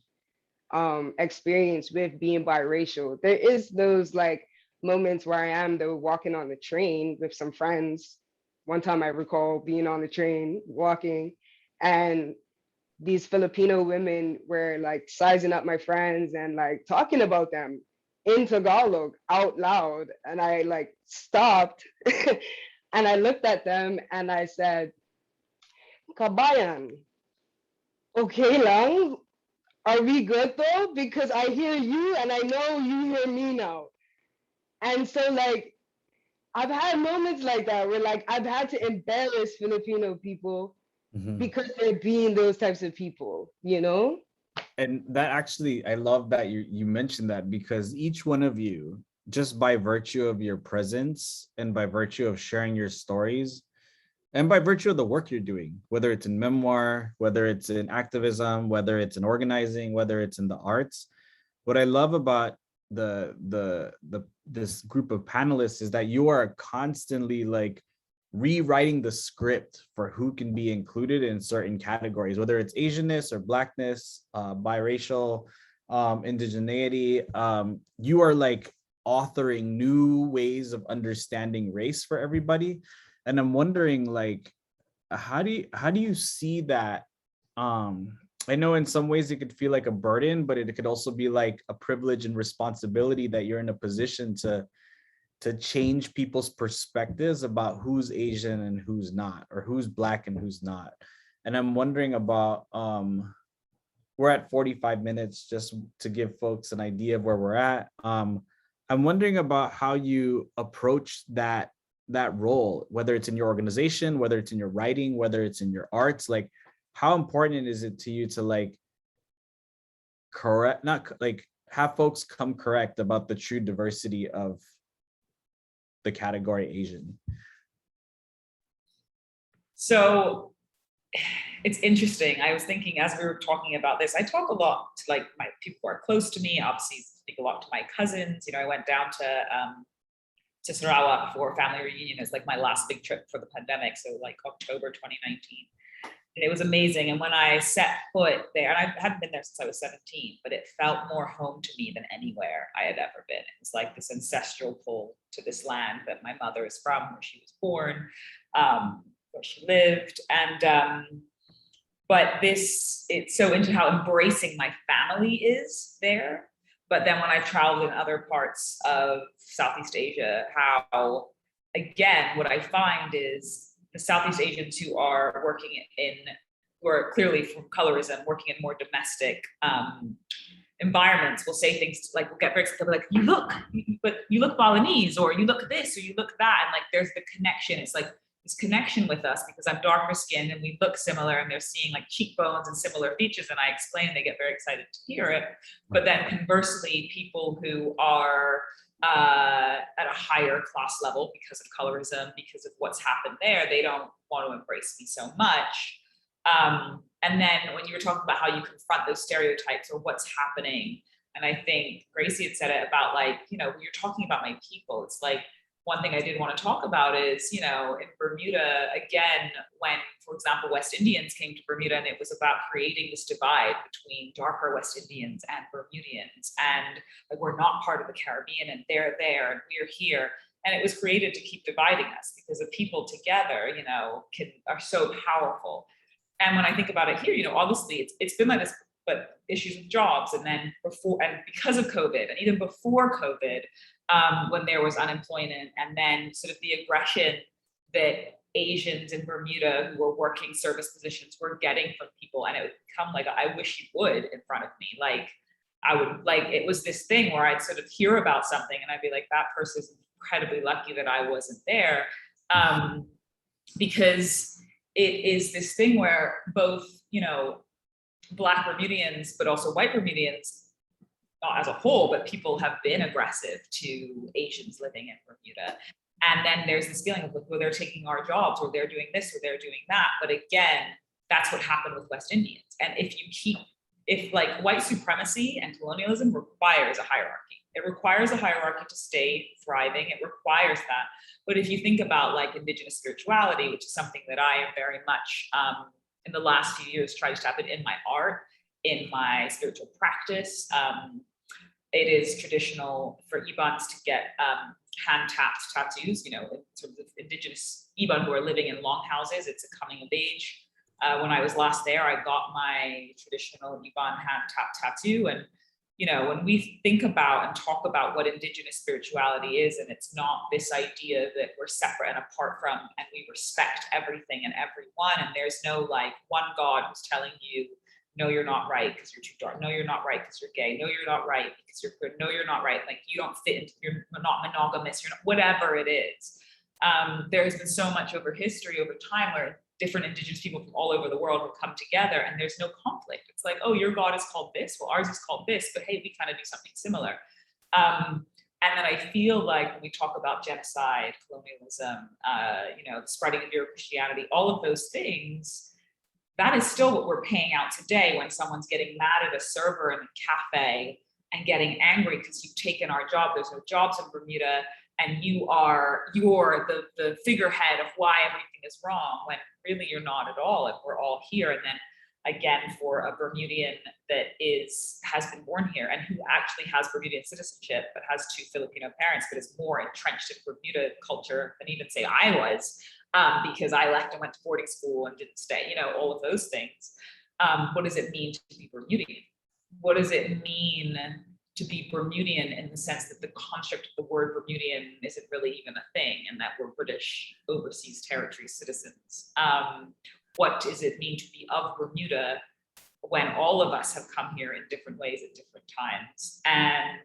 experience with being biracial. There is those like moments where I am though walking on the train with some friends. One time I recall being on the train walking, and these Filipino women were like sizing up my friends and like talking about them in Tagalog out loud. And I like stopped and I looked at them and I said, "Kabayan, okay lang? Are we good though? Because I hear you and I know you hear me now." And so like, I've had moments like that where like I've had to embarrass Filipino people because they're being those types of people, And that actually, I love that you mentioned that, because each one of you, just by virtue of your presence and by virtue of sharing your stories and by virtue of the work you're doing, whether it's in memoir, whether it's in activism, whether it's in organizing, whether it's in the arts, what I love about this group of panelists is that you are constantly like rewriting the script for who can be included in certain categories, whether it's Asianness or Blackness, biracial, indigeneity. You are like authoring new ways of understanding race for everybody. And I'm wondering, like, how do you see that? I know in some ways it could feel like a burden, but it could also be like a privilege and responsibility that you're in a position to change people's perspectives about who's Asian and who's not, or who's Black and who's not. And I'm wondering about, we're at 45 minutes, just to give folks an idea of where we're at. I'm wondering about how you approach that role, whether it's in your organization, whether it's in your writing, whether it's in your arts. Like, how important is it to you to like have folks come correct about the true diversity of the category Asian? So it's interesting. I was thinking as we were talking about this, I talk a lot to like my people who are close to me, obviously speak a lot to my cousins. I went down to Sarawak for family reunion as like my last big trip for the pandemic. So like October 2019. And it was amazing. And when I set foot there, and I hadn't been there since I was 17, but it felt more home to me than anywhere I had ever been. It was like this ancestral pull to this land that my mother is from, where she was born, where she lived. And, but it's so into how embracing my family is there. But then when I traveled in other parts of Southeast Asia, how, again, what I find is the Southeast Asians who are working who are clearly from colorism, working in more domestic environments, will say things like, we'll get very excited, like, you look Balinese, or you look this, or you look that. And like, there's the connection. It's like this connection with us because I'm darker skinned and we look similar, and they're seeing like cheekbones and similar features. And I explain, they get very excited to hear it. But then conversely, people who are at a higher class level because of colorism, because of what's happened there, they don't want to embrace me so much. And then when you were talking about how you confront those stereotypes or what's happening, and I think Gracie had said it about like, when you're talking about my people, it's like, one thing I did want to talk about is, in Bermuda, again, when, for example, West Indians came to Bermuda, and it was about creating this divide between darker West Indians and Bermudians, and like, we're not part of the Caribbean, and they're there, and we're here. And it was created to keep dividing us, because the people together, are so powerful. And when I think about it here, obviously it's been like this, but issues with jobs, and then before, and because of COVID, and even before COVID, when there was unemployment, and then sort of the aggression that Asians in Bermuda who were working service positions were getting from people, and it would become like, I wish you would in front of me. Like, I would, like, it was this thing where I'd sort of hear about something and I'd be like, that person's incredibly lucky that I wasn't there. Because it is this thing where both, you know, Black Bermudians, but also white Bermudians, not as a whole, but people have been aggressive to Asians living in Bermuda. And then there's this feeling of like, well, they're taking our jobs, or they're doing this, or they're doing that. But again, that's what happened with West Indians. And if like white supremacy and colonialism requires a hierarchy, it requires a hierarchy to stay thriving. It requires that. But if you think about like Indigenous spirituality, which is something that I am very much in the last few years tried to tap it in my art, in my spiritual practice. It is traditional for Ibans to get hand-tapped tattoos, you know, in terms of Indigenous Iban who are living in longhouses. It's a coming of age. When I was last there, I got my traditional Iban hand-tapped tattoo. And, you know, when we think about and talk about what Indigenous spirituality is, and it's not this idea that we're separate and apart from, and we respect everything and everyone, and there's no like one God who's telling you, no, you're not right because you're too dark. No, you're not right because you're gay. No, you're not right because you're good. No, you're not right. Like you don't fit into, you're not monogamous. You're not, whatever it is. There's been so much over history, over time, where different Indigenous people from all over the world will come together and there's no conflict. It's like, oh, your God is called this. Well, ours is called this, but hey, we kind of do something similar. And then I feel like when we talk about genocide, colonialism, you know, the spreading of Euro-Christianity, all of those things, that is still what we're paying out today when someone's getting mad at a server in a cafe and getting angry because you've taken our job. There's no jobs in Bermuda, and you're the figurehead of why everything is wrong, when really you're not at all, and we're all here. And then again, for a Bermudian that has been born here and who actually has Bermudian citizenship, but has two Filipino parents, but is more entrenched in Bermuda culture than even say I was, because I left and went to boarding school and didn't stay, you know, all of those things. What does it mean to be Bermudian? What does it mean to be Bermudian in the sense that the construct of the word Bermudian isn't really even a thing, and that we're British overseas territory citizens? What does it mean to be of Bermuda when all of us have come here in different ways at different times? And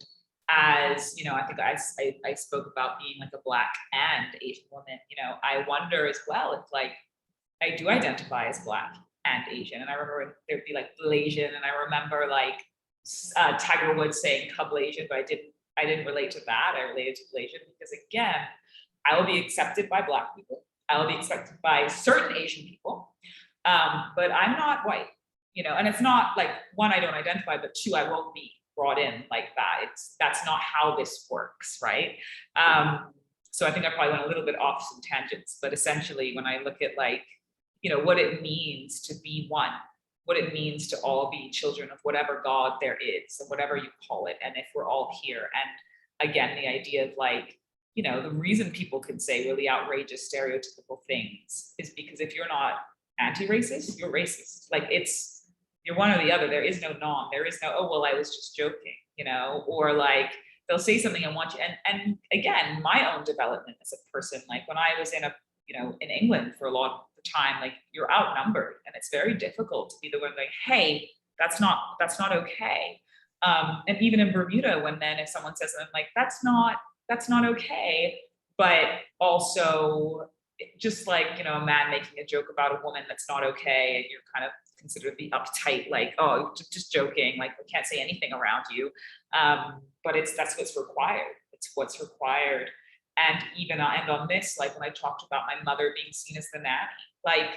as you know, I think I spoke about being like a Black and Asian woman. You know, I wonder as well if like I do identify as Black and Asian. And I remember there'd be like Blasian, and I remember like Tiger Woods saying Cublasian, but I didn't relate to that. I related to Blasian because again, I will be accepted by Black people. I will be accepted by certain Asian people, but I'm not white. You know, and it's not like one, I don't identify, but two, I won't be brought in like that. That's not how this works, right? So I think I probably went a little bit off some tangents, but essentially when I look at like, you know, what it means to be one, what it means to all be children of whatever God there is, and whatever you call it, and if we're all here. And again, the idea of like, you know, the reason people can say really outrageous stereotypical things is because if you're not anti-racist, you're racist. Like you're one or the other. There is no norm. There is no, oh, well, I was just joking, you know, or like they'll say something and want you. And again, my own development as a person, like when I was in England for a lot of the time, like you're outnumbered and it's very difficult to be the one like, hey, that's not okay. And even in Bermuda, when then if someone says something like, that's not okay, but also just like, you know, a man making a joke about a woman, that's not okay. And you're kind of considered the uptight, like, oh, just joking, like we can't say anything around you. But that's what's required. It's what's required. And even and on this, like when I talked about my mother being seen as the nanny, like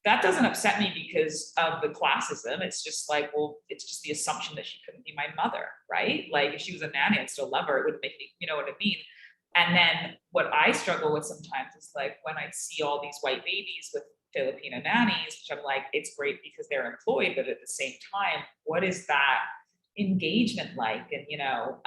that doesn't upset me because of the classism. It's just like, well, it's just the assumption that she couldn't be my mother, right? Like if she was a nanny, I'd still love her. It wouldn't make me, you know what I mean? And then what I struggle with sometimes is like when I see all these white babies with Filipino nannies, which I'm like, it's great because they're employed, but at the same time, what is that engagement like? And, you know,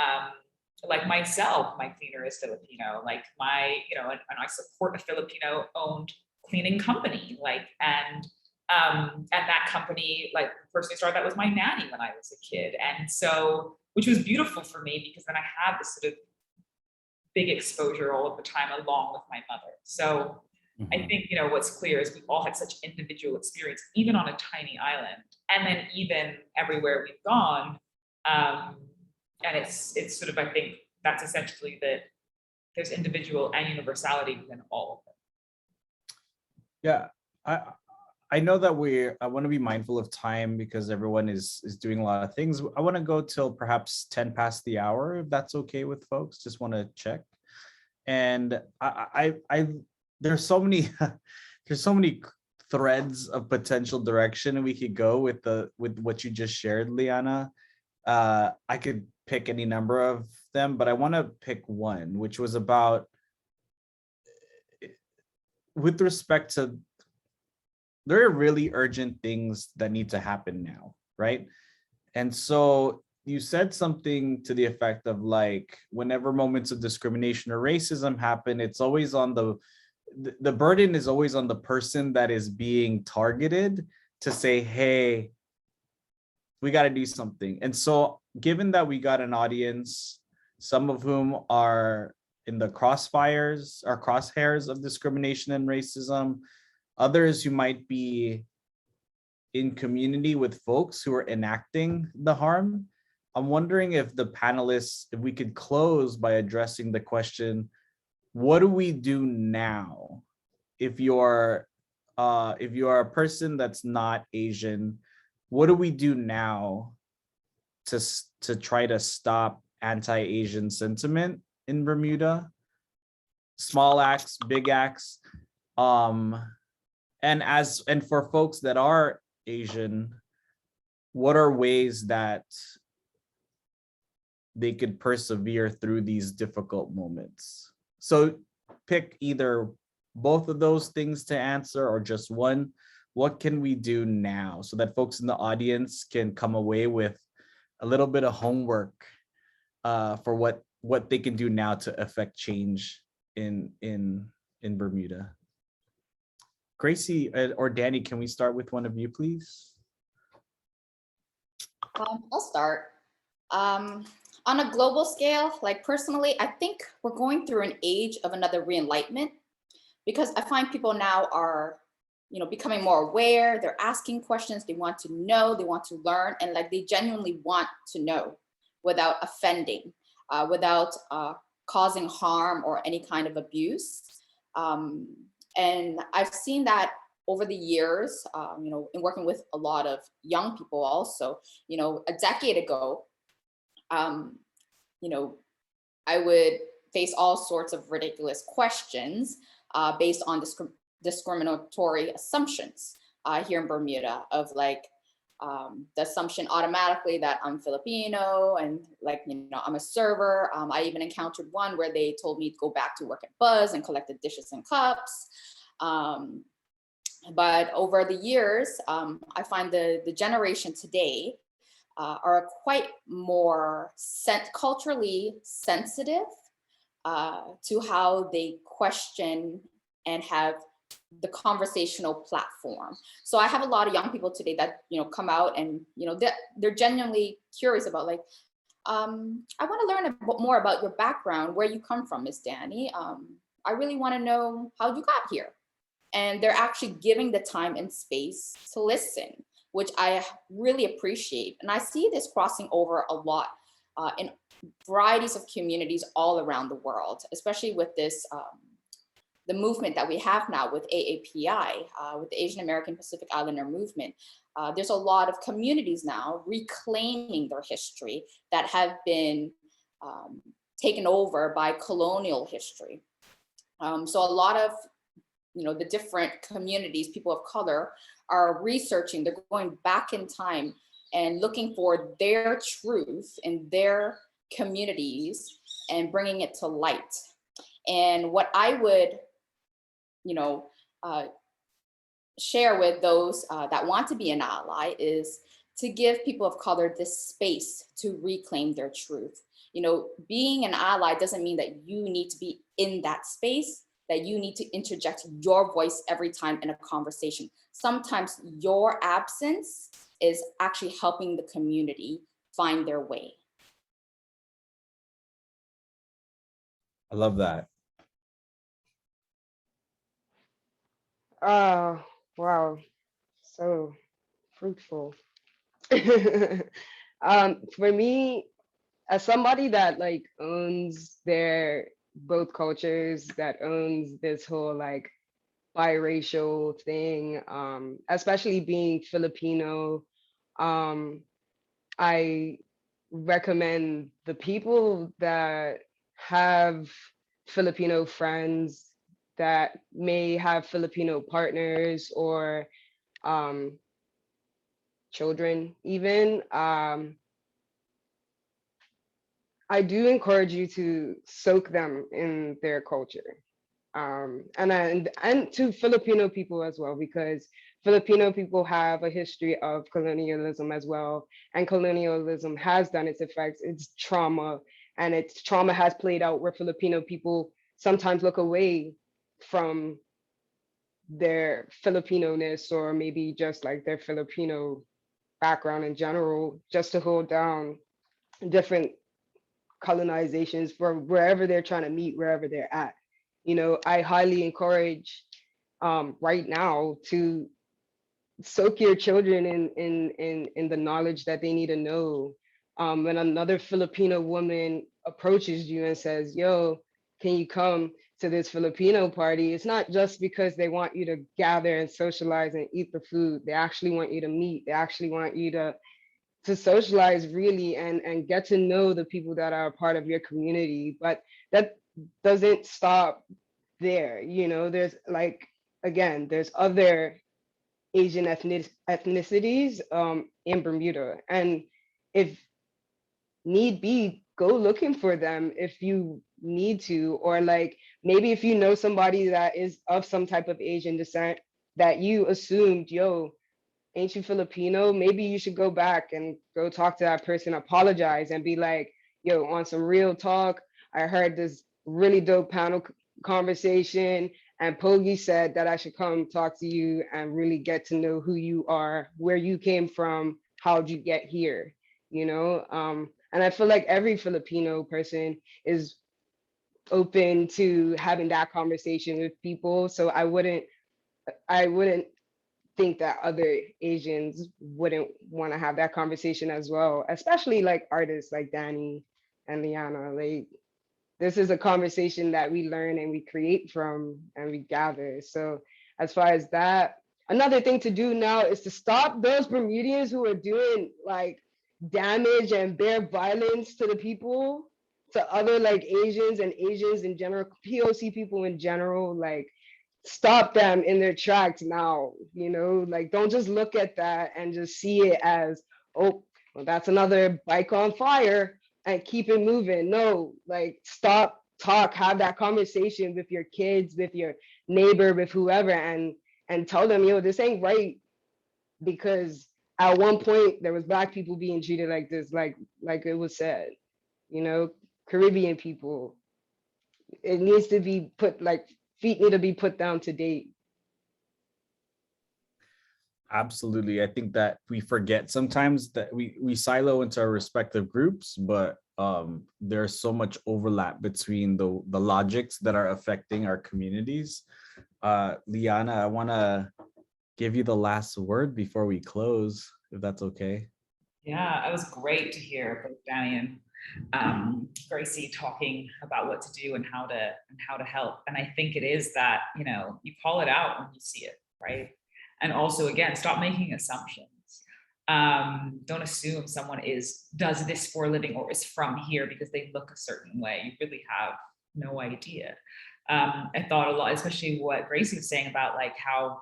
like myself, my cleaner is Filipino, like and I support a Filipino owned cleaning company, like, and that company, like the person who started that was my nanny when I was a kid. And so, which was beautiful for me because then I had this sort of big exposure all of the time along with my mother. So I think, you know, what's clear is we all had such individual experience, even on a tiny island, and then even everywhere we've gone. And it's sort of, I think that's essentially that there's individual and universality within all of them. Yeah, I know that I want to be mindful of time because everyone is doing a lot of things. I want to go till perhaps 10 past the hour, if that's okay with folks. Just want to check. And I there's so many there's so many threads of potential direction we could go with what you just shared, Liana. I could pick any number of them, but I want to pick one, which was about, with respect to, there are really urgent things that need to happen now, right? And so you said something to the effect of like, whenever moments of discrimination or racism happen, it's always on the burden is always on the person that is being targeted to say, hey, we got to do something. And so given that we got an audience, some of whom are in the crosshairs of discrimination and racism, others who might be in community with folks who are enacting the harm, I'm wondering if the panelists, if we could close by addressing the question, what do we do now? If you're a person that's not Asian, what do we do now to try to stop anti-Asian sentiment in Bermuda? Small acts, big acts. And for folks that are Asian, what are ways that they could persevere through these difficult moments? So pick either both of those things to answer or just one. What can we do now so that folks in the audience can come away with a little bit of homework for what they can do now to affect change in Bermuda? Gracie or Dani, can we start with one of you, please? I'll start. On a global scale, like personally, I think we're going through an age of another re-enlightenment, because I find people now are, becoming more aware. They're asking questions. They want to know. They want to learn, and like they genuinely want to know without offending, without causing harm or any kind of abuse. And I've seen that over the years, in working with a lot of young people also, a decade ago, I would face all sorts of ridiculous questions based on discriminatory assumptions here in Bermuda of like the assumption automatically that I'm Filipino and like, I'm a server. I even encountered one where they told me to go back to work at Buzz and collect the dishes and cups. But over the years, I find the generation today are quite more culturally sensitive to how they question and have the conversational platform. So I have a lot of young people today that come out and they're genuinely curious about like, I want to learn more about your background, where you come from, Miss Dani. I really want to know how you got here. And they're actually giving the time and space to listen, which I really appreciate. And I see this crossing over a lot in varieties of communities all around the world, especially with this, the movement that we have now with AAPI, with the Asian American Pacific Islander movement. There's a lot of communities now reclaiming their history that have been taken over by colonial history. So a lot of the different communities, people of color, are researching, they're going back in time and looking for their truth in their communities and bringing it to light. And what I would, share with those that want to be an ally is to give people of color this space to reclaim their truth. Being an ally doesn't mean that you need to be in that space, that you need to interject your voice every time in a conversation. Sometimes your absence is actually helping the community find their way. I love that. Wow, so fruitful. For me, as somebody that like owns their both cultures, that owns this whole like biracial thing, especially being Filipino, um, I recommend the people that have Filipino friends, that may have Filipino partners or um, children even. I do encourage you to soak them in their culture. And to Filipino people as well, because Filipino people have a history of colonialism as well, and colonialism has done its effects, its trauma, and its trauma has played out where Filipino people sometimes look away from their Filipino-ness, or maybe just like their Filipino background in general, just to hold down different colonizations for wherever they're trying to meet, wherever they're at. You know, I highly encourage right now to soak your children in the knowledge that they need to know. When another Filipino woman approaches you and says, "Yo, can you come to this Filipino party?" It's not just because they want you to gather and socialize and eat the food. They actually want you to meet. They actually want you to socialize really and get to know the people that are a part of your community. But that doesn't stop there. You know, there's like, again, there's other Asian ethnicities in Bermuda. And if need be, go looking for them if you need to, or like maybe if you know somebody that is of some type of Asian descent that you assumed, yo, ain't you Filipino? Maybe you should go back and go talk to that person, apologize, and be like, yo, on some real talk, I heard this really dope panel conversation, and Pogi said that I should come talk to you and really get to know who you are, where you came from, how'd you get here, you know? And I feel like every Filipino person is open to having that conversation with people. So I wouldn't think that other Asians wouldn't want to have that conversation as well, especially like artists like Dani and Liana. Like, this is a conversation that we learn and we create from and we gather. So as far as that, another thing to do now is to stop those Bermudians who are doing like damage and bare violence to the people, to other like Asians and Asians in general, POC people in general. Like, stop them in their tracks now, you know, like don't just look at that and just see it as, oh, well, that's another bike on fire, and keep it moving. No, like stop, talk, have that conversation with your kids, with your neighbor, with whoever, and tell them, yo, this ain't right, because at one point there was Black people being treated like this, like it was said, you know, Caribbean people. It needs to be put, like, feet need to be put down to date. Absolutely. I think that we forget sometimes that we silo into our respective groups, but there's so much overlap between the logics that are affecting our communities. Liana, I want to give you the last word before we close, if that's okay. Yeah, it was great to hear both Dani and Gracie talking about what to do and how to help. And I think it is that, you know, you call it out when you see it, right? And also, again, stop making assumptions. Don't assume someone does this for a living or is from here because they look a certain way. You really have no idea. I thought a lot, especially what Gracie was saying about like how,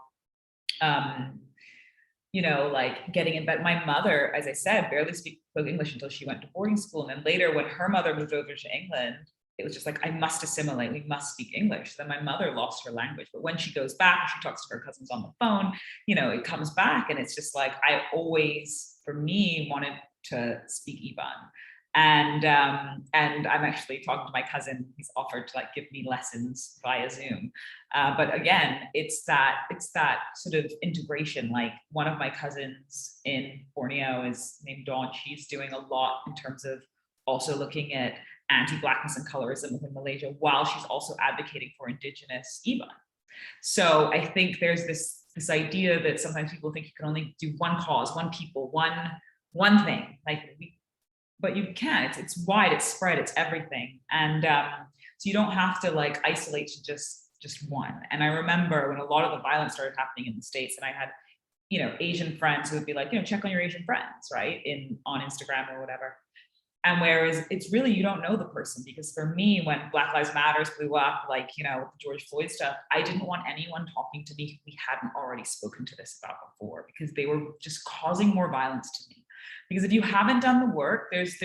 you know, like getting in bed. My mother, as I said, barely spoke English until she went to boarding school. And then later when her mother moved over to England, it was just like, I must assimilate, we must speak English. Then my mother lost her language. But when she goes back, she talks to her cousins on the phone, you know, it comes back. And it's just like, I always, for me, wanted to speak Iban. And I'm actually talking to my cousin. He's offered to like give me lessons via Zoom. But again, it's that sort of integration. Like one of my cousins in Borneo is named Dawn. She's doing a lot in terms of also looking at anti-Blackness and colorism within Malaysia, while she's also advocating for Indigenous Iban. So I think there's this idea that sometimes people think you can only do one cause, one people, one thing, like but you can. It's wide, it's spread, it's everything, and so you don't have to like isolate to just one. And I remember when a lot of the violence started happening in the States, and I had, you know, Asian friends who would be like, you know, check on your Asian friends, right, on Instagram or whatever. And whereas it's really, you don't know the person, because for me, when Black Lives Matters blew up, like, you know, George Floyd stuff, I didn't want anyone talking to me who we hadn't already spoken to this about before, because they were just causing more violence to me. Because if you haven't done the work, there's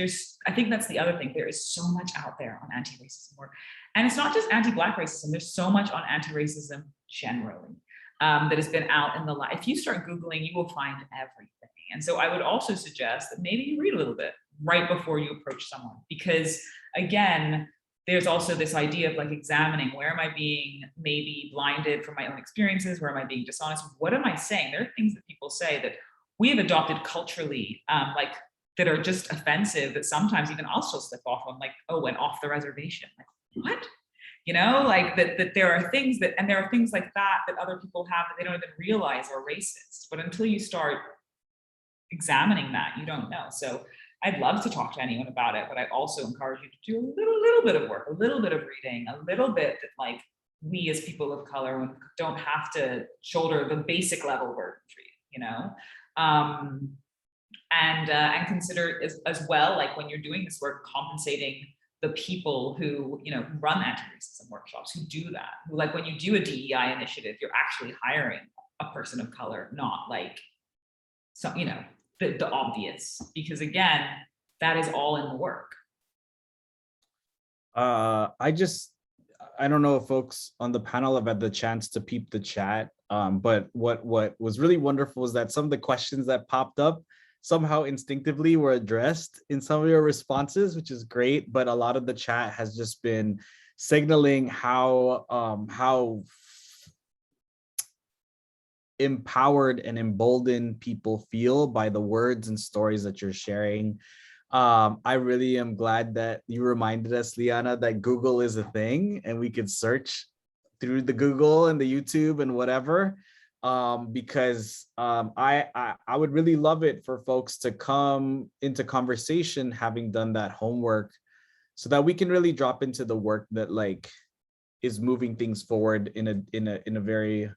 I think that's the other thing. There is so much out there on anti-racism work. And it's not just anti-Black racism, there's so much on anti-racism generally that has been out in the light. If you start Googling, you will find everything. And so I would also suggest that maybe you read a little bit right before you approach someone, because again, there's also this idea of like examining, where am I being maybe blinded from my own experiences? Where am I being dishonest? What am I saying? There are things that people say that we have adopted culturally, like that are just offensive, that sometimes even I'll still slip off on, like, oh, went off the reservation. Like, what? You know, like that there are things that, and there are things like that other people have that they don't even realize are racist. But until you start examining that, you don't know. So I'd love to talk to anyone about it, but I also encourage you to do a little bit of work, a little bit of reading, a little bit that like we as people of color don't have to shoulder the basic level burden for you, you know? And consider as well, like when you're doing this work, compensating the people who, you know, who run anti-racism workshops, who do that, who, like, when you do a DEI initiative, you're actually hiring a person of color, not like some, you know, the obvious, because again, that is all in the work. I don't know if folks on the panel have had the chance to peep the chat, but what was really wonderful is that some of the questions that popped up somehow instinctively were addressed in some of your responses, which is great. But a lot of the chat has just been signaling how empowered and emboldened people feel by the words and stories that you're sharing. I really am glad that you reminded us, Liana, that Google is a thing and we could search through the Google and the YouTube and whatever, because I would really love it for folks to come into conversation having done that homework, so that we can really drop into the work that like is moving things forward in a very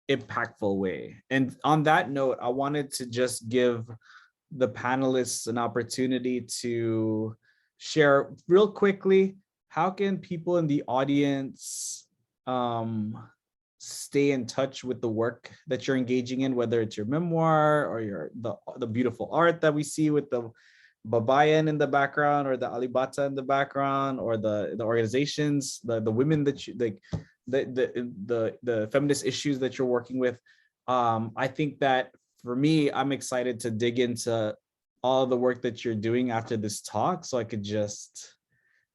impactful way. And on that note, I wanted to just give the panelists an opportunity to share real quickly, how can people in the audience stay in touch with the work that you're engaging in, whether it's your memoir or the beautiful art that we see with the Babayan in the background, or the Alibata in the background, or the organizations, the women that you like, the feminist issues that you're working with. I think that for me, I'm excited to dig into all the work that you're doing after this talk, so I could just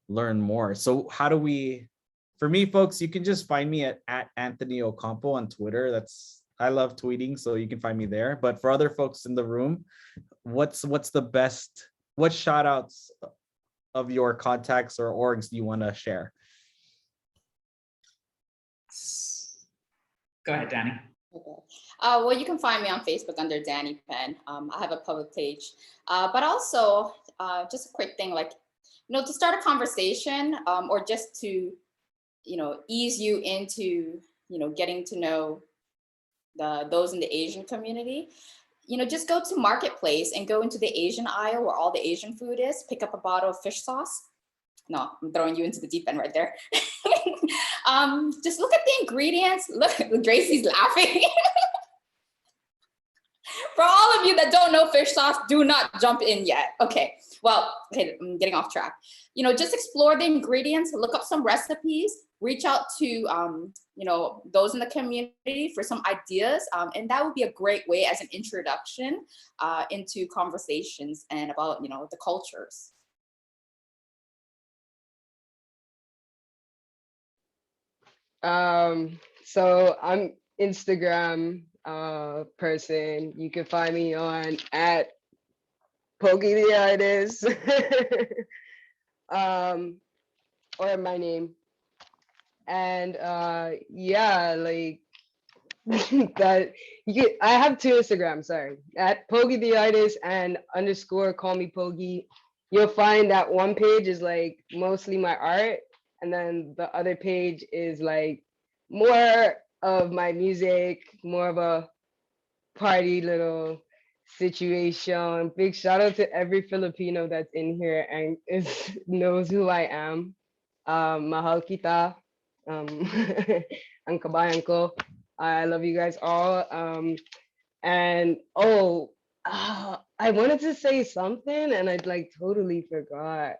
learn more. So how do we, for me, folks, you can just find me at Anthony Ocampo on Twitter. I love tweeting, so you can find me there. But for other folks in the room, what's the best, what shout outs of your contacts or orgs do you want to share? Go ahead, Dani. Okay. Well, you can find me on Facebook under Dani Penn. I have a public page, but also just a quick thing, like, you know, to start a conversation, or just to, you know, ease you into, you know, getting to know those in the Asian community. You know, just go to Marketplace and go into the Asian aisle where all the Asian food is. Pick up a bottle of fish sauce. No, I'm throwing you into the deep end right there. Just look at the ingredients. Look, Gracie's laughing. For all of you that don't know fish sauce, do not jump in yet. Okay, well, okay, I'm getting off track. You know, just explore the ingredients, look up some recipes, reach out to, you know, those in the community for some ideas. And that would be a great way as an introduction into conversations and about, you know, the cultures. So I'm Instagram person. You can find me on at Pokey the Artist, or my name. And yeah, like that I have two Instagrams, sorry, at Pogi the Artist and _ call me Pogi. You'll find that one page is like mostly my art, and then the other page is like more of my music, more of a party little situation. Big shout out to every Filipino that's in here and knows who I am. Mahal kita. Ang kabayan ko. I love you guys all. And I wanted to say something and I like totally forgot.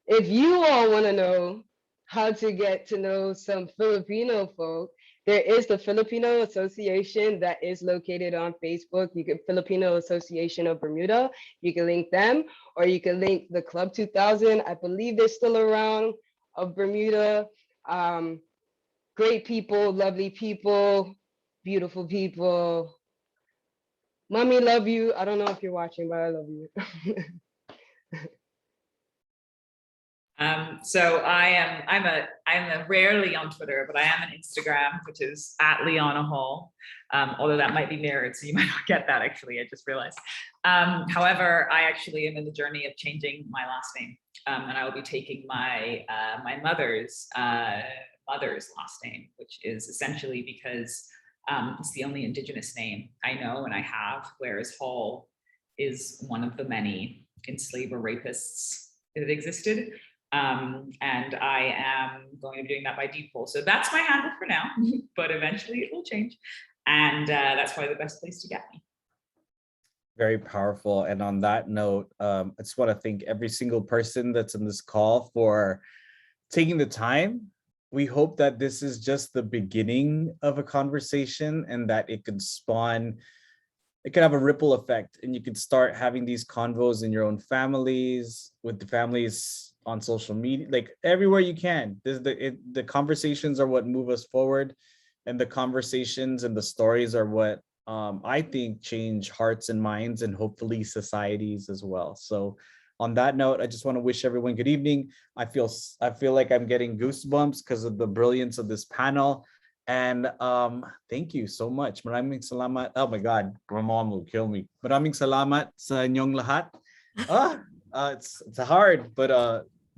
If you all want to know how to get to know some Filipino folk, there is the Filipino Association that is located on Facebook. You can Filipino Association of Bermuda. You can link them, or you can link the Club 2000. I believe they're still around, of Bermuda. Great people, lovely people, beautiful people. Mommy, love you. I don't know if you're watching, but I love you. So I'm a rarely on Twitter, but I am on Instagram, which is at Liana Hall. Although that might be mirrored, so you might not get that actually, I just realized. However, I actually am in the journey of changing my last name. And I will be taking my my mother's last name, which is essentially because it's the only Indigenous name I know and I have, whereas Hall is one of the many enslaver rapists that existed. And I am going to be doing that by default. So that's my handle for now, but eventually it will change. And that's probably the best place to get me. Very powerful. And on that note, I just want to thank every single person that's in this call for taking the time. We hope that this is just the beginning of a conversation and that it could spawn, it could have a ripple effect, and you could start having these convos in your own families, with the families on social media, like everywhere you can. The conversations are what move us forward, and the conversations and the stories are what I think change hearts and minds, and hopefully societies as well. So on that note, I just want to wish everyone good evening. I feel like I'm getting goosebumps because of the brilliance of this panel. And thank you so much. Maraming salamat. Oh my God, my mom will kill me. Maraming salamat sa inyong lahat. It's hard, but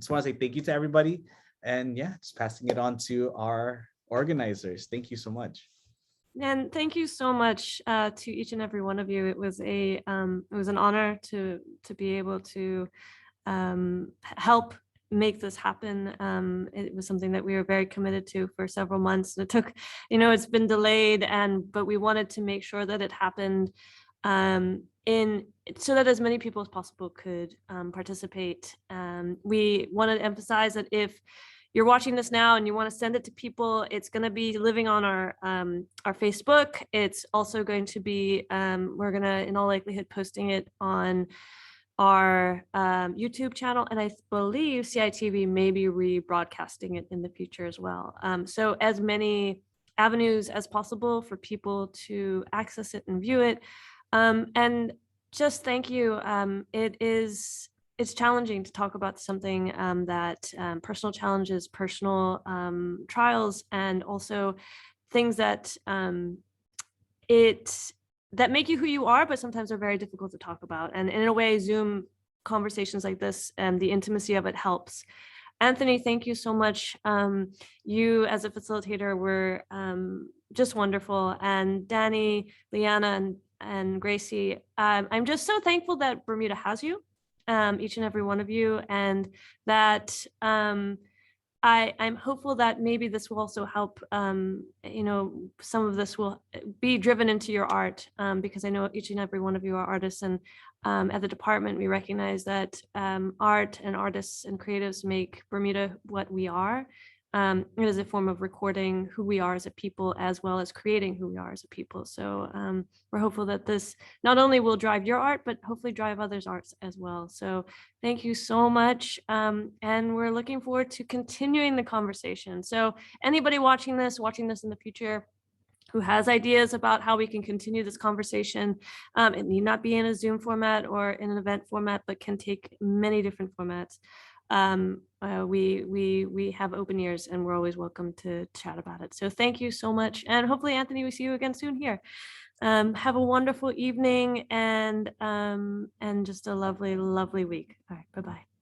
just want to say thank you to everybody. And yeah, just passing it on to our organizers. Thank you so much. And thank you so much to each and every one of you. It was an honor to be able to help make this happen. It was something that we were very committed to for several months. It took, it's been delayed, but we wanted to make sure that it happened so that as many people as possible could participate. We wanted to emphasize that if you're watching this now and you want to send it to people, it's going to be living on our Facebook. It's also going to be, we're going to, in all likelihood, posting it on our YouTube channel. And I believe CITV may be rebroadcasting it in the future as well. So as many avenues as possible for people to access it and view it. And just thank you. It's challenging to talk about something that personal challenges, personal trials, and also things that that make you who you are, but sometimes are very difficult to talk about. And in a way, Zoom conversations like this and the intimacy of it helps. Anthony, thank you so much. You as a facilitator were just wonderful. And Dani, Liana, and Gracie, I'm just so thankful that Bermuda has you. Each and every one of you, and that I'm hopeful that maybe this will also help, some of this will be driven into your art, because I know each and every one of you are artists, and at the department, we recognize that art and artists and creatives make Bermuda what we are. It is a form of recording who we are as a people, as well as creating who we are as a people. So we're hopeful that this not only will drive your art, but hopefully drive others' arts as well. So thank you so much. And we're looking forward to continuing the conversation. So anybody watching this in the future who has ideas about how we can continue this conversation, it need not be in a Zoom format or in an event format, but can take many different formats. we have open ears and we're always welcome to chat about it. So thank you so much. And hopefully, Anthony, we see you again soon here. Have a wonderful evening and just a lovely, lovely week. All right, bye-bye.